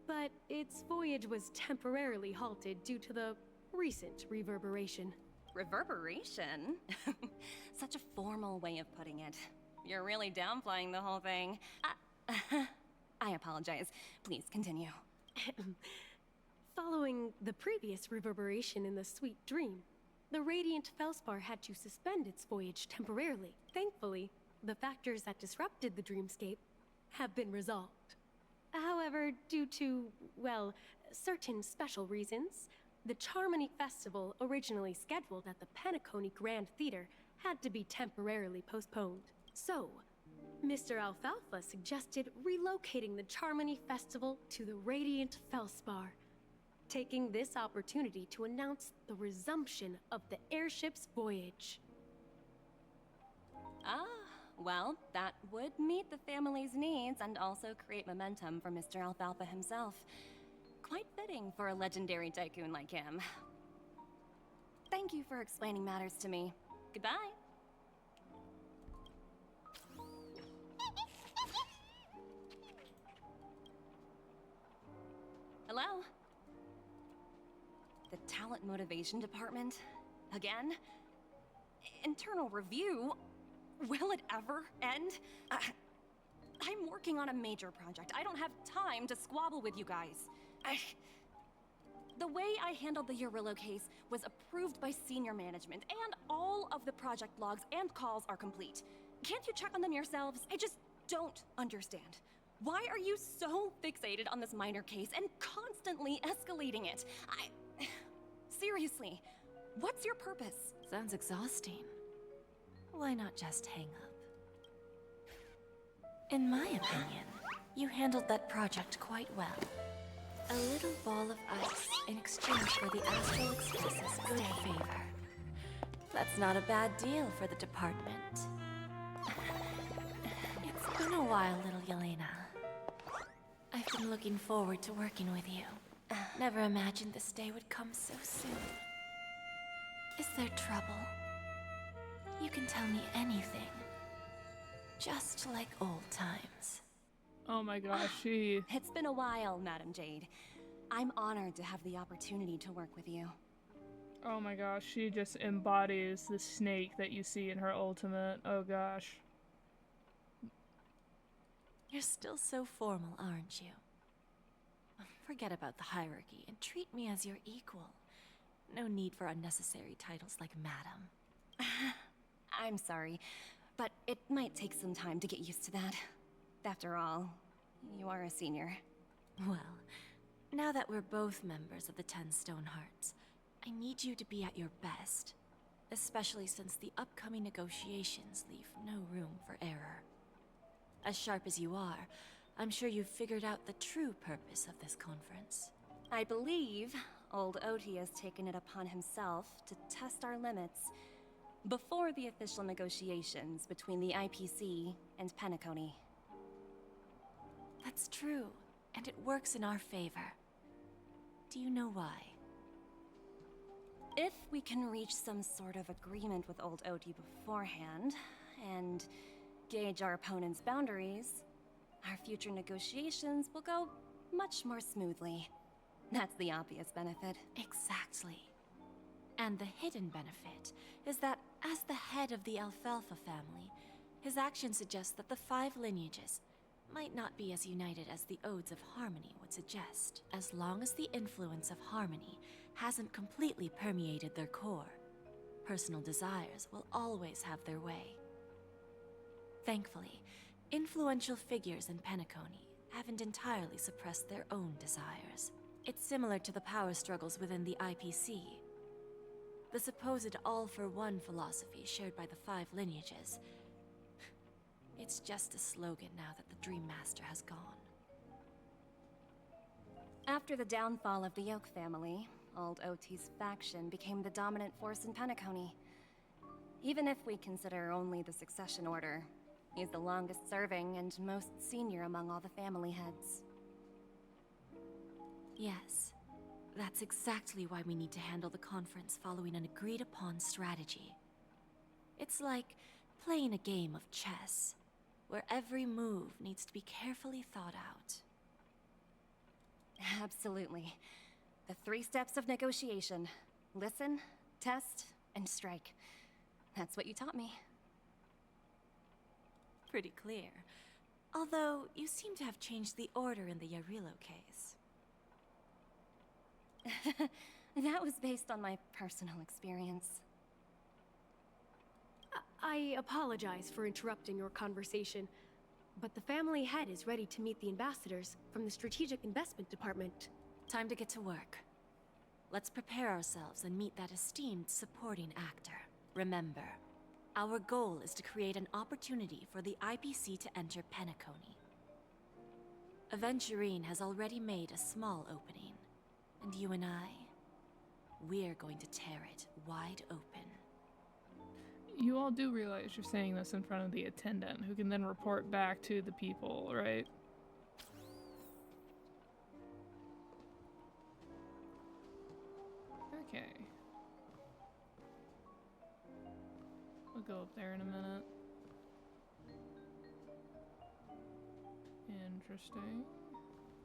But its voyage was temporarily halted due to the recent reverberation. Reverberation? Such a formal way of putting it. You're really downplaying the whole thing. I apologize. Please continue. Following the previous reverberation in the Sweet Dream, the Radiant Felspar had to suspend its voyage temporarily. Thankfully, the factors that disrupted the dreamscape have been resolved. However, due to, well, certain special reasons, the Charmony Festival, originally scheduled at the Penacony Grand Theater, had to be temporarily postponed. So, Mr. Alfalfa suggested relocating the Charmony Festival to the Radiant Felspar, taking this opportunity to announce the resumption of the airship's voyage. Ah, well, that would meet the family's needs and also create momentum for Mr. Alfalfa himself. Quite fitting for a legendary tycoon like him. Thank you for explaining matters to me. Goodbye. Hello? The Talent Motivation Department? Again? Internal review? Will it ever end? I'm working on a major project. I don't have time to squabble with you guys. The way I handled the Urillo case was approved by senior management, and all of the project logs and calls are complete. Can't you check on them yourselves? I just don't understand. Why are you so fixated on this minor case and constantly escalating it? Seriously, what's your purpose? Sounds exhausting. Why not just hang up? In my opinion, you handled that project quite well. A little ball of ice in exchange for the Astral Express's good favor. That's not a bad deal for the department. It's been a while, little Yelena. I've been looking forward to working with you. Never imagined this day would come so soon. Is there trouble? You can tell me anything. Just like old times. Oh my gosh, It's been a while, Madam Jade. I'm honored to have the opportunity to work with you. Oh my gosh, she just embodies the snake that you see in her ultimate. Oh gosh. You're still so formal, aren't you? Forget about the hierarchy and treat me as your equal. No need for unnecessary titles like Madam. I'm sorry, but it might take some time to get used to that. After all, you are a senior. Well, now that we're both members of the 10 Stone Hearts, I need you to be at your best. Especially since the upcoming negotiations leave no room for error. As sharp as you are, I'm sure you've figured out the true purpose of this conference. I believe old Odie has taken it upon himself to test our limits before the official negotiations between the IPC and Penacony. That's true, and it works in our favor. Do you know why? If we can reach some sort of agreement with old Odie beforehand, and gauge our opponent's boundaries, our future negotiations will go much more smoothly. That's the obvious benefit. Exactly. And the hidden benefit is that as the head of the Alfalfa family, his actions suggest that the 5 lineages might not be as united as the Odes of Harmony would suggest, as long as the influence of Harmony hasn't completely permeated their core. Personal desires will always have their way. Thankfully, influential figures in Penacony haven't entirely suppressed their own desires. It's similar to the power struggles within the IPC. The supposed all-for-one philosophy shared by the 5 lineages. It's just a slogan now that the Dream Master has gone. After the downfall of the Yoke family, Old OT's faction became the dominant force in Penacony. Even if we consider only the succession order, he's the longest serving and most senior among all the family heads. Yes, that's exactly why we need to handle the conference following an agreed-upon strategy. It's like playing a game of chess, where every move needs to be carefully thought out. Absolutely. The 3 steps of negotiation. Listen, test, and strike. That's what you taught me. Pretty clear. Although, you seem to have changed the order in the Yarilo case. That was based on my personal experience. I apologize for interrupting your conversation, but the family head is ready to meet the ambassadors from the Strategic Investment Department. Time to get to work. Let's prepare ourselves and meet that esteemed supporting actor. Remember, our goal is to create an opportunity for the IPC to enter Penacony. Aventurine has already made a small opening, and you and we're going to tear it wide open. You all do realize you're saying this in front of the attendant, who can then report back to the people, right? Okay. We'll go up there in a minute. Interesting.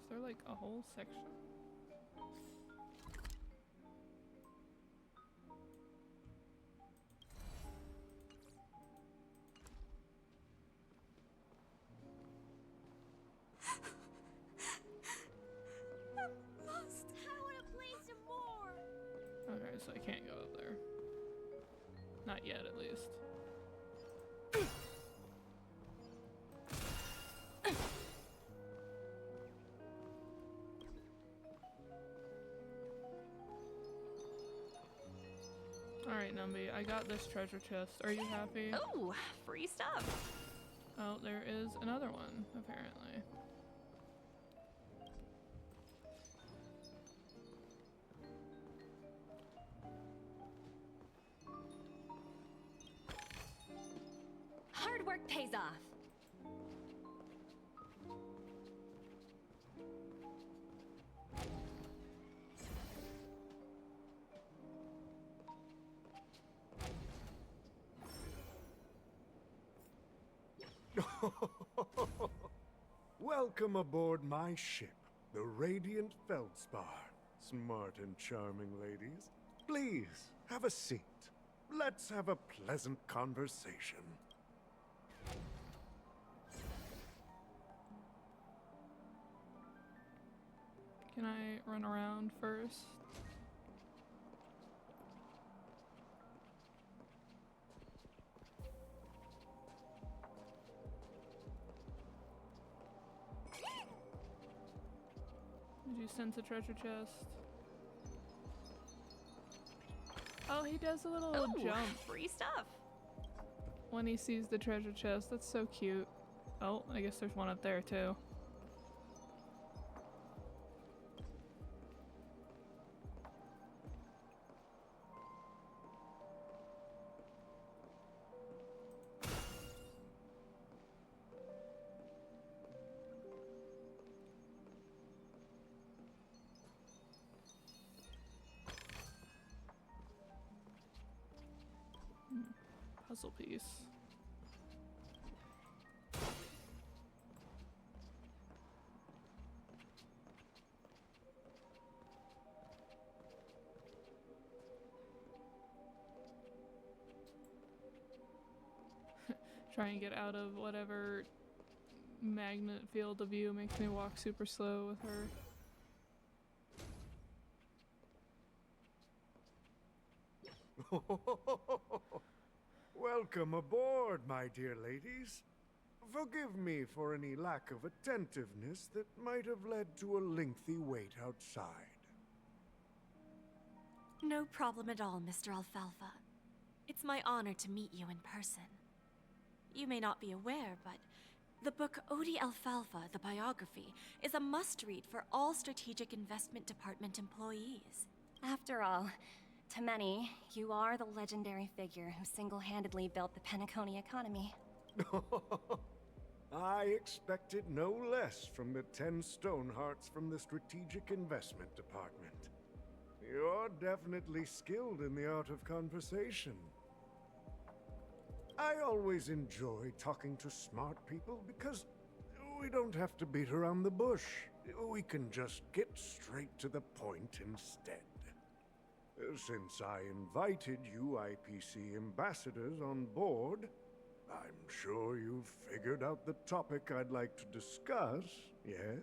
Is there like a whole section? Okay, so I can't go up there. Not yet, at least. Alright, Numby, I got this treasure chest. Are you happy? Oh, free stuff. Oh, there is another one, apparently. Hard work pays off. Welcome aboard my ship, the Radiant Feldspar. Smart and charming ladies. Please, have a seat. Let's have a pleasant conversation. Can I run around first? Did you sense a treasure chest? Oh, he does a little jump. Free stuff. When he sees the treasure chest. That's so cute. Oh, I guess there's one up there too. Puzzle piece. Try and get out of whatever magnet field of view makes me walk super slow with her. Welcome aboard, my dear ladies. Forgive me for any lack of attentiveness that might have led to a lengthy wait outside. No problem at all, Mr. Alfalfa. It's my honor to meet you in person. You may not be aware, but the book Odi Alfalfa, the biography, is a must-read for all Strategic Investment Department employees. After all, to many, you are the legendary figure who single-handedly built the Penacony economy. I expected no less from the 10 Stonehearts from the Strategic Investment Department. You're definitely skilled in the art of conversation. I always enjoy talking to smart people because we don't have to beat around the bush. We can just get straight to the point instead. Since I invited you IPC ambassadors on board, I'm sure you've figured out the topic I'd like to discuss, yes?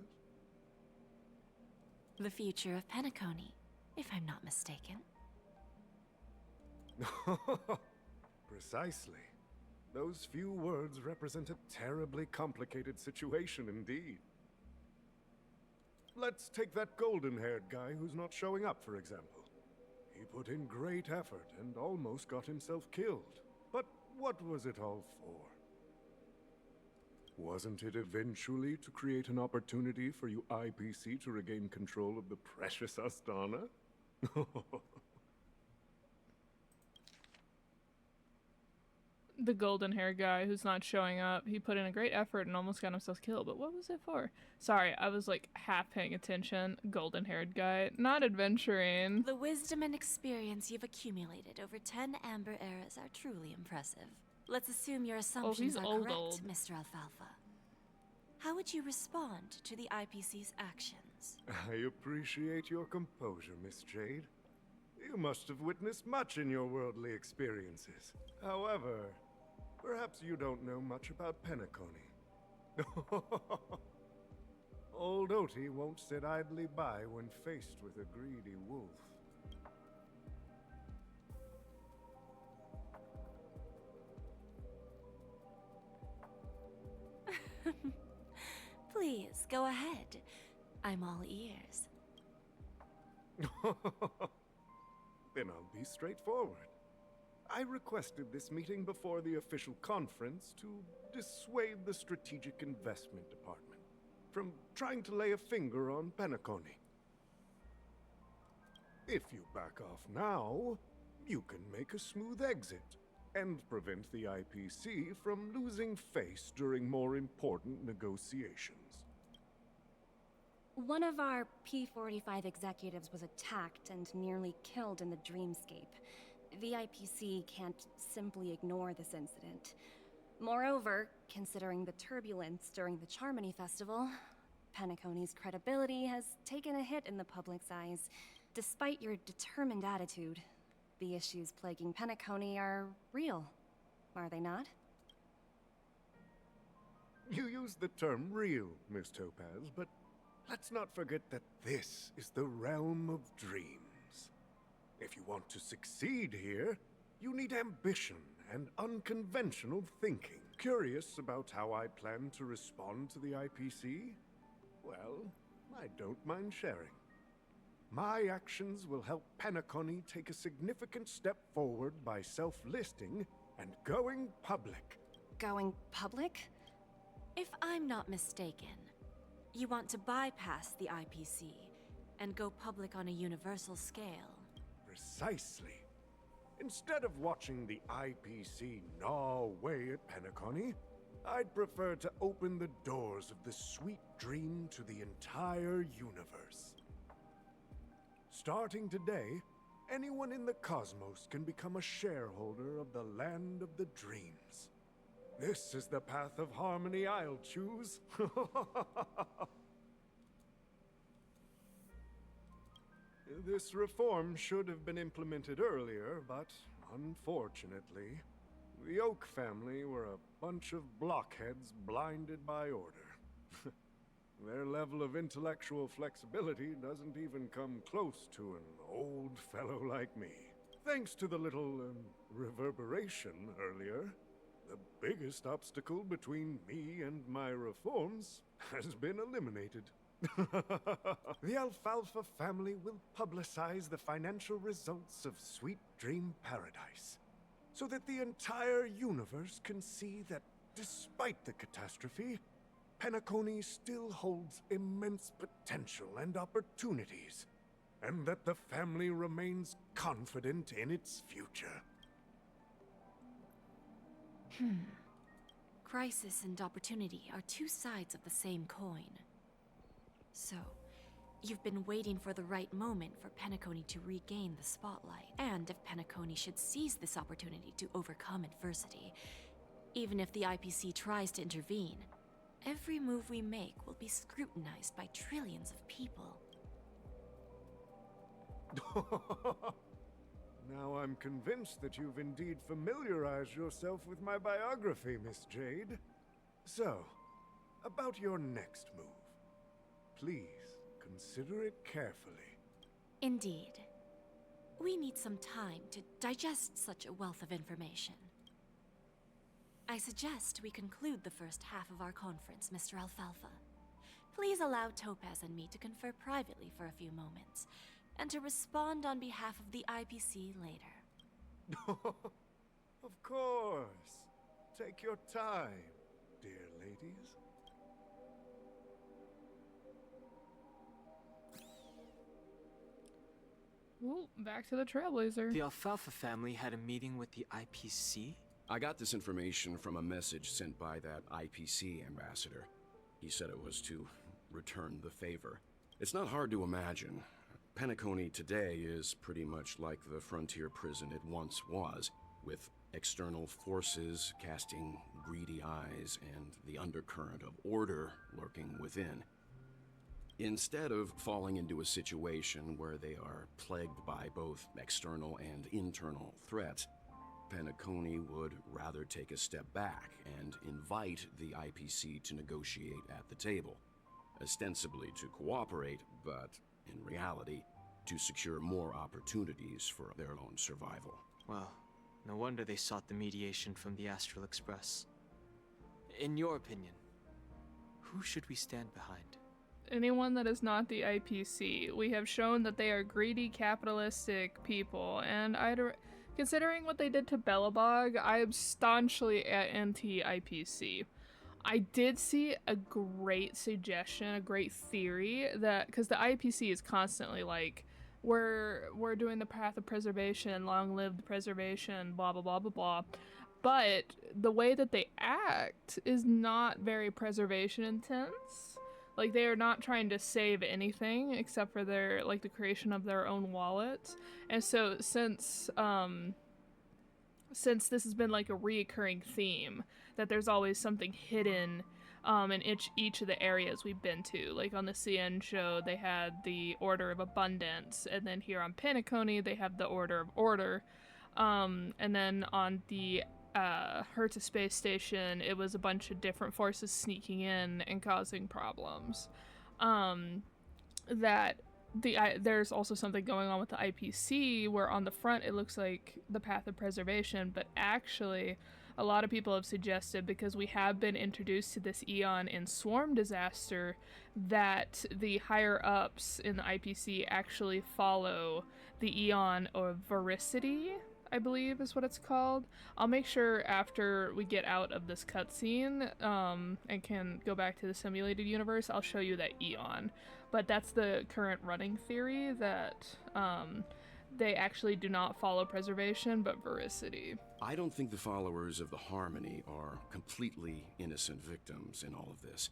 The future of Penacony, if I'm not mistaken. Precisely. Those few words represent a terribly complicated situation indeed. Let's take that golden-haired guy who's not showing up, for example. He put in great effort and almost got himself killed. But what was it all for? Wasn't it eventually to create an opportunity for you IPC to regain control of the precious Astana? The golden hair guy who's not showing up, he put in a great effort and almost got himself killed, but what was it for? Sorry, I was like half paying attention. Golden haired guy, not adventuring. The wisdom and experience you've accumulated over 10 Amber eras are truly impressive. Let's assume your assumptions are correct, Mr. Alfalfa. How would you respond to the IPC's actions? I appreciate your composure, Miss Jade. You must have witnessed much in your worldly experiences. However, perhaps you don't know much about Penacony. Old Oti won't sit idly by when faced with a greedy wolf. Please, go ahead. I'm all ears. Then I'll be straightforward. I requested this meeting before the official conference to dissuade the Strategic Investment Department from trying to lay a finger on Penacony. If you back off now, you can make a smooth exit and prevent the IPC from losing face during more important negotiations. One of our P-45 executives was attacked and nearly killed in the dreamscape. The IPC can't simply ignore this incident. Moreover, considering the turbulence during the Charmony Festival, Penacony's credibility has taken a hit in the public's eyes. Despite your determined attitude, the issues plaguing Penacony are real, are they not? You used the term real, Miss Topaz, but let's not forget that this is the realm of dreams. If you want to succeed here, you need ambition and unconventional thinking. Curious about how I plan to respond to the IPC? Well, I don't mind sharing. My actions will help Penacony take a significant step forward by self-listing and going public. Going public? If I'm not mistaken, you want to bypass the IPC and go public on a universal scale. Precisely. Instead of watching the IPC gnaw away at Penacony, I'd prefer to open the doors of the sweet dream to the entire universe. Starting today, anyone in the cosmos can become a shareholder of the land of the dreams. This is the path of harmony I'll choose. This reform should have been implemented earlier, but unfortunately, the Oak family were a bunch of blockheads blinded by order. Their level of intellectual flexibility doesn't even come close to an old fellow like me. Thanks to the little reverberation earlier, the biggest obstacle between me and my reforms has been eliminated. The Alfalfa family will publicize the financial results of Sweet Dream Paradise, so that the entire universe can see that despite the catastrophe, Penacony still holds immense potential and opportunities. and that the family remains confident in its future. Crisis and opportunity are two sides of the same coin. So, you've been waiting for the right moment for Penacony to regain the spotlight. And if Penacony should seize this opportunity to overcome adversity, even if the IPC tries to intervene, every move we make will be scrutinized by trillions of people. Now I'm convinced that you've indeed familiarized yourself with my biography, Miss Jade. So, about your next move. Please, consider it carefully. Indeed. We need some time to digest such a wealth of information. I suggest we conclude the first half of our conference, Mr. Alfalfa. Please allow Topaz and me to confer privately for a few moments, and to respond on behalf of the IPC later. Of course. Take your time, dear ladies. Ooh, back to the Trailblazer. The Alfalfa family had a meeting with the IPC? I got this information from a message sent by that IPC ambassador. He said it was to return the favor. It's not hard to imagine. Penacony today is pretty much like the frontier prison it once was, with external forces casting greedy eyes and the undercurrent of order lurking within. Instead of falling into a situation where they are plagued by both external and internal threats, Penacony would rather take a step back and invite the IPC to negotiate at the table, ostensibly to cooperate, but in reality, to secure more opportunities for their own survival. Well, no wonder they sought the mediation from the Astral Express. In your opinion, who should we stand behind? Anyone that is not the IPC. We have shown that they are greedy, capitalistic people, and considering what they did to Belobog, I am staunchly anti-IPC. I did see a great suggestion, a great theory, that because the IPC is constantly like, we're doing the path of preservation, long live the preservation, blah blah blah blah blah, but the way that they act is not very preservation intense. Like, they are not trying to save anything except for their, like, the creation of their own wallets. And so since this has been like a reoccurring theme, that there's always something hidden in each of the areas we've been to. Like on the CN show, they had the Order of Abundance, and then here on Penacony, they have the Order of Order. And then on the Herta space station, it was a bunch of different forces sneaking in and causing problems. There's also something going on with the IPC, where on the front it looks like the path of preservation, but actually a lot of people have suggested, because we have been introduced to this Eon in Swarm Disaster, that the higher ups in the IPC actually follow the Eon of Veracity, I believe is what it's called. I'll make sure after we get out of this cutscene and can go back to the simulated universe, I'll show you that Eon. But that's the current running theory, that they actually do not follow preservation, but Veracity. I don't think the followers of the Harmony are completely innocent victims in all of this.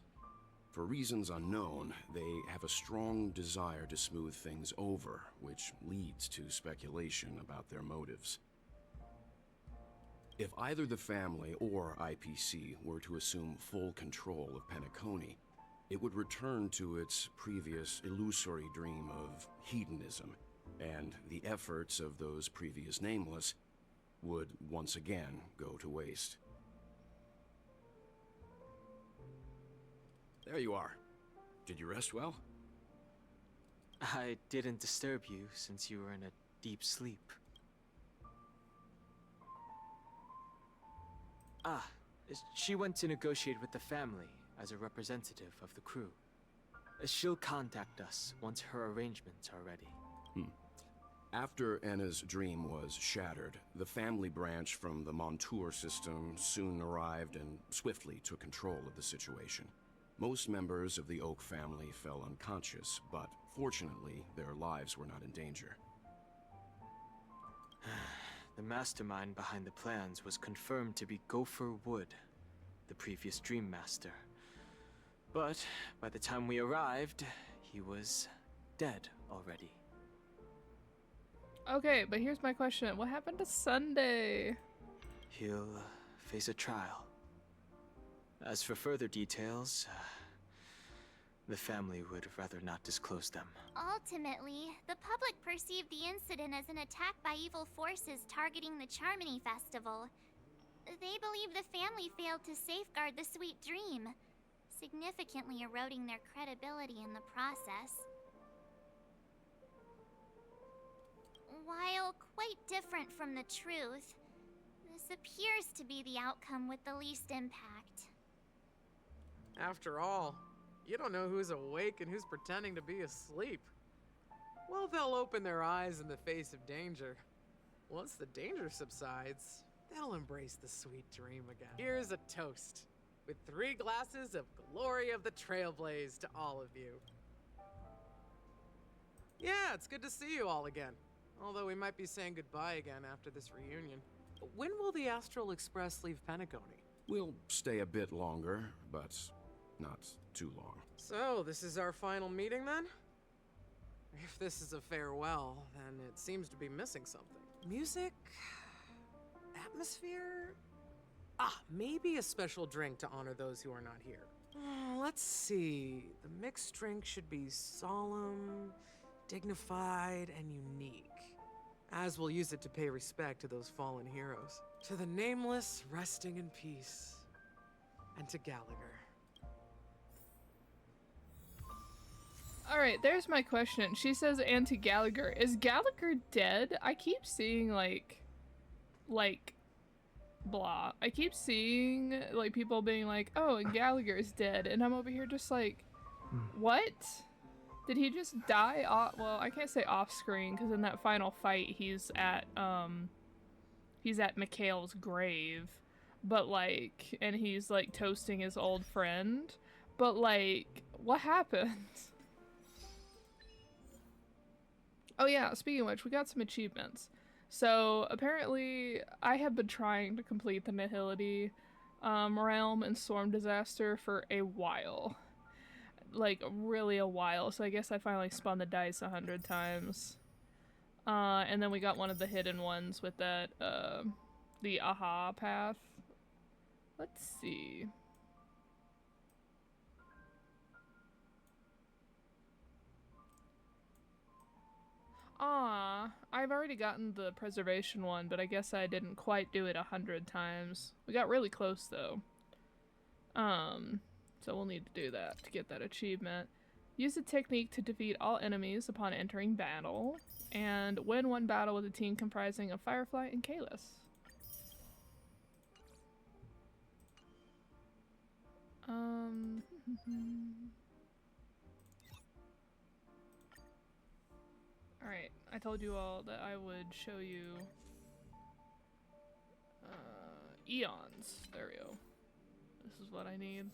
For reasons unknown, they have a strong desire to smooth things over, which leads to speculation about their motives. If either the family or IPC were to assume full control of Penacony, it would return to its previous illusory dream of hedonism, and the efforts of those previous nameless would once again go to waste. There you are. Did you rest well? I didn't disturb you since you were in a deep sleep. She went to negotiate with the family as a representative of the crew. She'll contact us once her arrangements are ready. After Anna's dream was shattered, the family branch from the Montour system soon arrived and swiftly took control of the situation. Most members of the Oak family fell unconscious, but Fortunately, their lives were not in danger. The mastermind behind the plans was confirmed to be Gopher Wood, the previous Dream Master. But by the time we arrived, he was dead already. Okay, but here's my question. What happened to Sunday? He'll face a trial. As for further details, the family would rather not disclose them. Ultimately, the public perceived the incident as an attack by evil forces targeting the Charmony Festival. They believe the family failed to safeguard the Sweet Dream, significantly eroding their credibility in the process. While quite different from the truth, this appears to be the outcome with the least impact. After all, you don't know who's awake and who's pretending to be asleep. Well, they'll open their eyes in the face of danger. Once the danger subsides, they'll embrace the sweet dream again. Here's a toast, with 3 glasses of Glory of the Trailblaze to all of you. Yeah, it's good to see you all again. Although we might be saying goodbye again after this reunion. When will the Astral Express leave Penacony? We'll stay a bit longer, but not too long. So, this is our final meeting then? If this is a farewell, then it seems to be missing something. Music? Atmosphere? Maybe a special drink to honor those who are not here. Let's see. The mixed drink should be solemn, dignified, and unique. As we'll use it to pay respect to those fallen heroes. To the nameless, resting in peace. And to Gallagher. Alright, there's my question. She says, and to Gallagher. Is Gallagher dead? I keep seeing, like, blah. I keep seeing, like, people being like, oh, and Gallagher's dead. And I'm over here just like, what? Did he just die off? Well, I can't say off screen, because in that final fight, he's at Mikhail's grave. But, like, and he's, like, toasting his old friend. But, like, what happened? Oh yeah, speaking of which, we got some achievements. So apparently I have been trying to complete the Nihility realm and Storm Disaster for a while. Like, really a while. So I guess I finally spun the dice 100 times. And then we got one of the hidden ones with that, the Aha path. Let's see. I've already gotten the preservation one, but I guess I didn't quite do it 100 times. We got really close though. So we'll need to do that to get that achievement. Use the technique to defeat all enemies upon entering battle, and win one battle with a team comprising of Firefly and Kalis. Alright, I told you all that I would show you eons. There we go. This is what I need.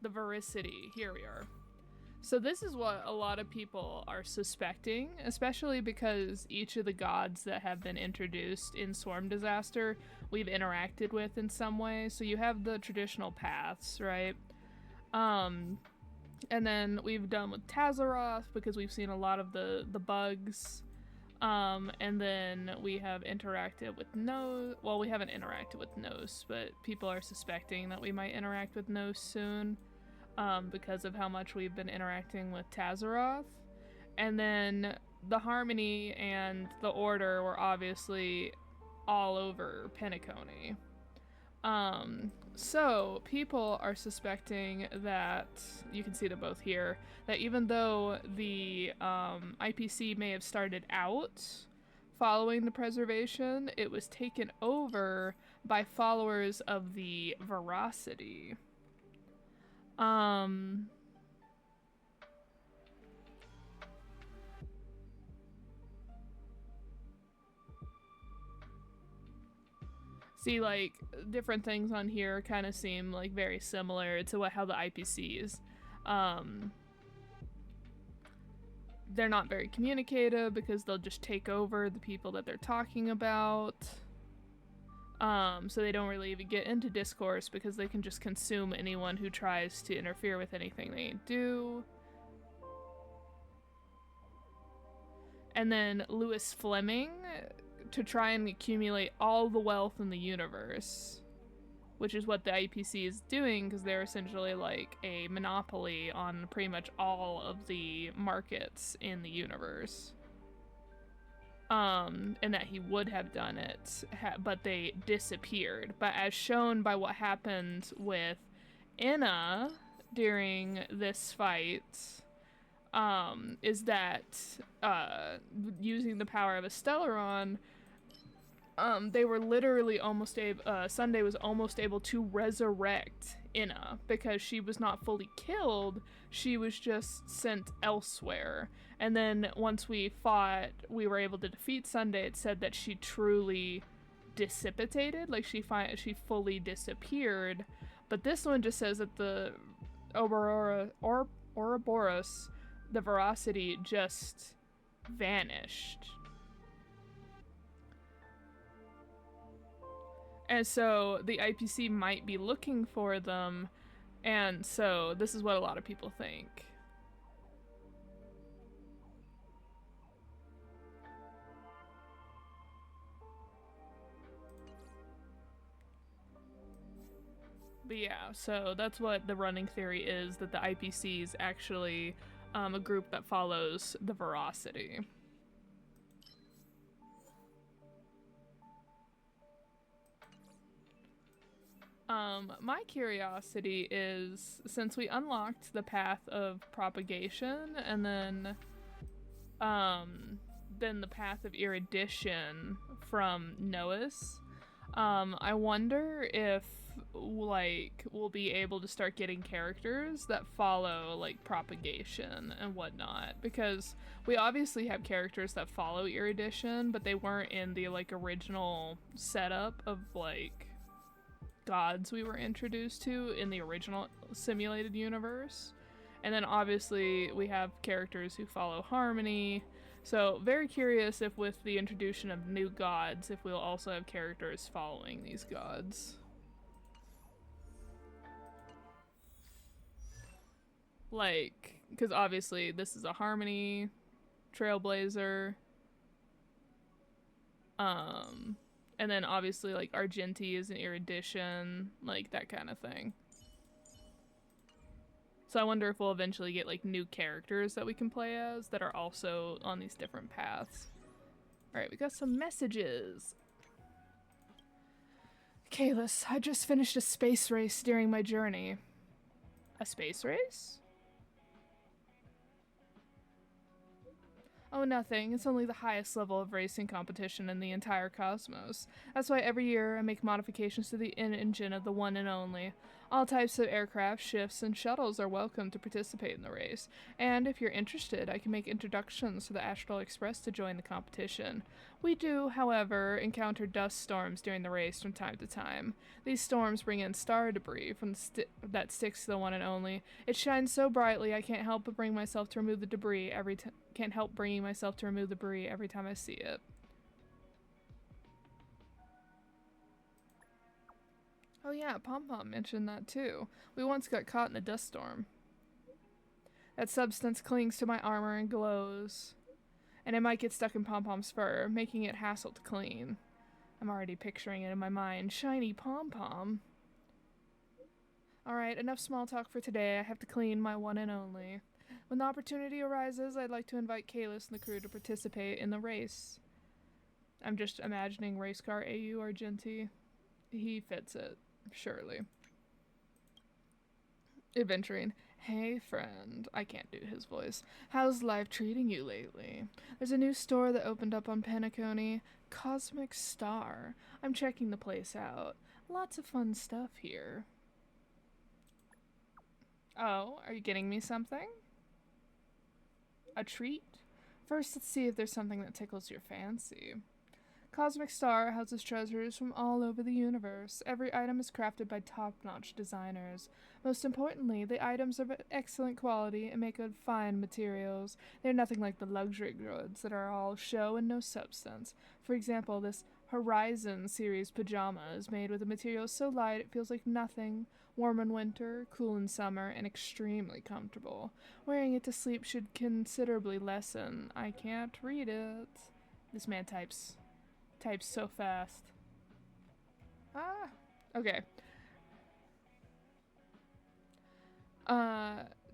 The Veracity. Here we are. So this is what a lot of people are suspecting, especially because each of the gods that have been introduced in Swarm Disaster we've interacted with in some way. So you have the traditional paths, right? And then we've done with Tazaroth because we've seen a lot of the bugs. And then we have interacted with well, we haven't interacted with Nos, but people are suspecting that we might interact with Nos soon. Because of how much we've been interacting with Tazaroth. And then the Harmony and the Order were obviously all over Penacony. So people are suspecting that, you can see them both here, that even though the IPC may have started out following the preservation, it was taken over by followers of the Veracity. See, like, different things on here kind of seem like very similar to how the IPCs. They're not very communicative because they'll just take over the people that they're talking about. So they don't really even get into discourse because they can just consume anyone who tries to interfere with anything they do. And then Louis Fleming to try and accumulate all the wealth in the universe, which is what the IPC is doing because they're essentially like a monopoly on pretty much all of the markets in the universe. And that he would have done it, but they disappeared. But as shown by what happened with Inna during this fight, is that using the power of a Stellaron, they were literally almost able, Sunday was almost able to resurrect Inna because she was not fully killed, she was just sent elsewhere. And then once we fought, we were able to defeat Sunday. It said that she truly dissipated, like she fully disappeared. But this one just says that the Ouroboros, the veracity, just vanished. And so the IPC might be looking for them, and so this is what a lot of people think. But yeah, so that's what the running theory is, that the IPC is actually a group that follows the veracity. My curiosity is, since we unlocked the path of propagation and then the path of erudition from Nois, I wonder if we'll be able to start getting characters that follow like propagation and whatnot, because we obviously have characters that follow erudition, but they weren't in the like original setup of like gods we were introduced to in the original simulated universe. And then obviously we have characters who follow harmony. So very curious if with the introduction of new gods, if we'll also have characters following these gods. Like, because obviously this is a harmony trailblazer. And then obviously like Argenti is an erudition, like that kind of thing. So I wonder if we'll eventually get like new characters that we can play as that are also on these different paths. Alright, we got some messages. Kalis, I just finished a space race during my journey. A space race? Oh, nothing. It's only the highest level of racing competition in the entire cosmos. That's why every year I make modifications to the engine of the one and only. All types of aircraft, ships, and shuttles are welcome to participate in the race. And if you're interested, I can make introductions to the Astral Express to join the competition. We do, however, encounter dust storms during the race from time to time. These storms bring in star debris from that sticks to the one and only. It shines so brightly I can't help but bring myself to remove the debris every time. Can't help bringing myself to remove the debris every time I see it. Oh yeah, Pom Pom mentioned that too. We once got caught in a dust storm. That substance clings to my armor and glows. And it might get stuck in Pom Pom's fur, making it hassle to clean. I'm already picturing it in my mind. Shiny Pom Pom. Alright, enough small talk for today. I have to clean my one and only. When the opportunity arises, I'd like to invite Kalis and the crew to participate in the race. I'm just imagining race car AU Argenti. He fits it, surely. Adventuring. Hey friend, I can't do his voice. How's life treating you lately? There's a new store that opened up on Penacony, Cosmic Star. I'm checking the place out. Lots of fun stuff here. Oh, are you getting me something? A treat? First, let's see if there's something that tickles your fancy. Cosmic Star houses treasures from all over the universe. Every item is crafted by top-notch designers. Most importantly, the items are of excellent quality and made of fine materials. They're nothing like the luxury goods that are all show and no substance. For example, this Horizon series pajama is made with a material so light it feels like nothing. Warm in winter, cool in summer, and extremely comfortable. Wearing it to sleep should considerably lessen. I can't read it. This man types so fast. Okay.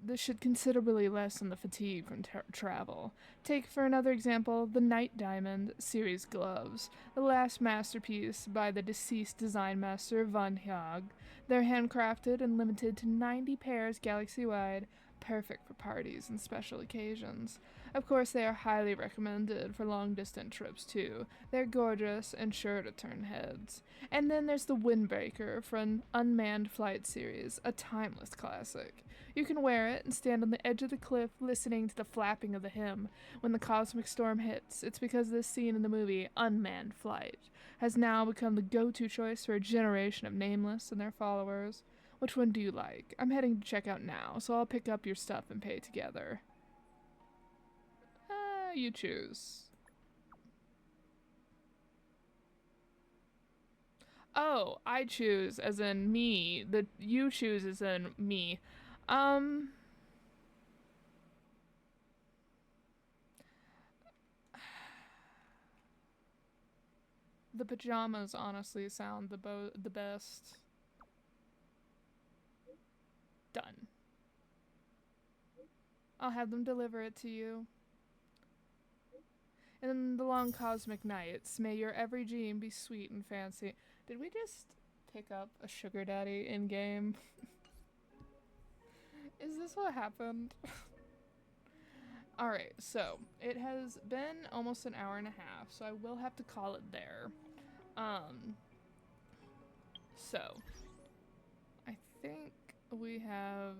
This should considerably lessen the fatigue from travel. Take, for another example, the Night Diamond series gloves, the last masterpiece by the deceased design master Van Haag. They're handcrafted and limited to 90 pairs galaxy-wide, perfect for parties and special occasions. Of course, they are highly recommended for long-distance trips, too. They're gorgeous and sure to turn heads. And then there's the Windbreaker for an unmanned flight series, a timeless classic. You can wear it and stand on the edge of the cliff listening to the flapping of the hymn when the cosmic storm hits. It's because this scene in the movie, Unmanned Flight, has now become the go-to choice for a generation of Nameless and their followers. Which one do you like? I'm heading to check out now, so I'll pick up your stuff and pay together. You choose. Oh, I choose as in me. The you choose as in me. The pajamas honestly sound the best. Done. I'll have them deliver it to you. In the long cosmic nights, may your every dream be sweet and fancy. Did we just pick up a sugar daddy in-game? Is this what happened? Alright, so it has been almost an hour and a half, so I will have to call it there. So I think we have,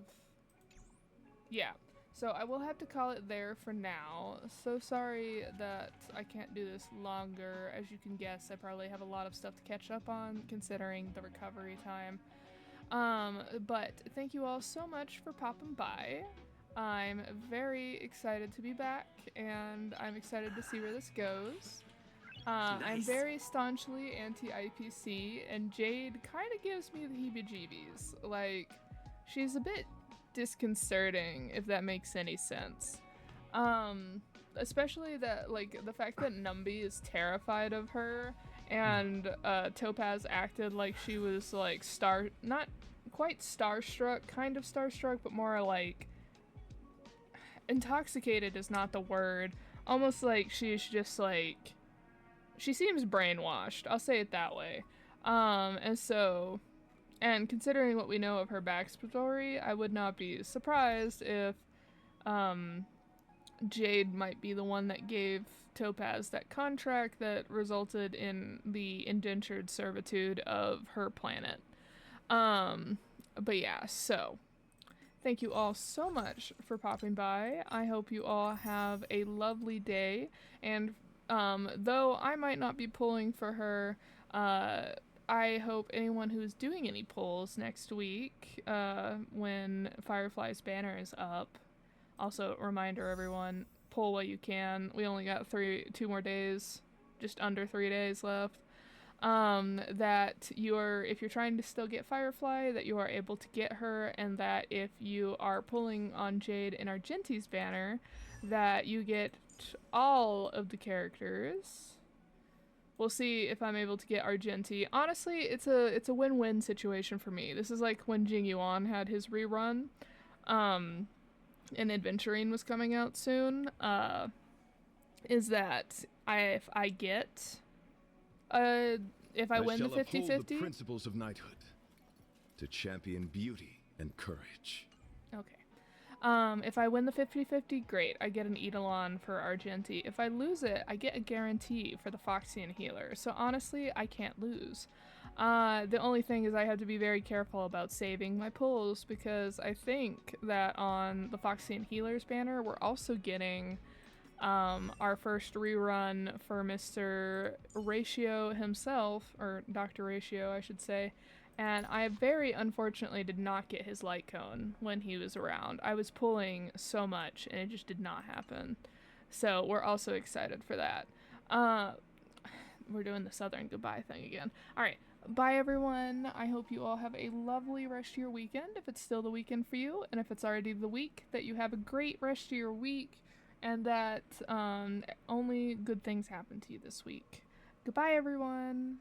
yeah. So I will have to call it there for now. So sorry that I can't do this longer. As you can guess, I probably have a lot of stuff to catch up on considering the recovery time. But thank you all so much for popping by. I'm very excited to be back, and I'm excited to see where this goes. I'm very staunchly anti-IPC, and Jade kind of gives me the heebie-jeebies. Like, she's a bit disconcerting, if that makes any sense. Especially that, like, the fact that Numby is terrified of her, and Topaz acted like she was, like, not quite starstruck, kind of starstruck, but more like intoxicated is not the word. Almost like she's just like, she seems brainwashed, I'll say it that way. And considering what we know of her backstory, I would not be surprised if Jade might be the one that gave Topaz that contract that resulted in the indentured servitude of her planet. But yeah, so thank you all so much for popping by. I hope you all have a lovely day, and though I might not be pulling for her, I hope anyone who's doing any pulls next week, when Firefly's banner is up. Also, reminder everyone, pull what you can. We only got 2 more days, just under 3 days left. That if you're trying to still get Firefly, that you are able to get her, and that if you are pulling on Jade in Argenti's banner, that you get all of the characters. We'll see if I'm able to get Argenti. Honestly, it's a win-win situation for me. This is like when Jing Yuan had his rerun, and Adventuring was coming out soon. Is that if I win the 50-50, the principles of knighthood to champion beauty and courage. Okay. If I win the 50-50, great. I get an Eidolon for Argenti. If I lose it, I get a guarantee for the Foxian healer. So honestly, I can't lose. The only thing is I have to be very careful about saving my pulls, because I think that on the Foxian healer's banner, we're also getting our first rerun for Mr. Ratio himself, or Dr. Ratio, I should say. And I very unfortunately did not get his light cone when he was around. I was pulling so much and it just did not happen. So we're also excited for that. We're doing the Southern goodbye thing again. Alright, bye everyone. I hope you all have a lovely rest of your weekend, if it's still the weekend for you. And if it's already the week, that you have a great rest of your week. And that only good things happen to you this week. Goodbye everyone.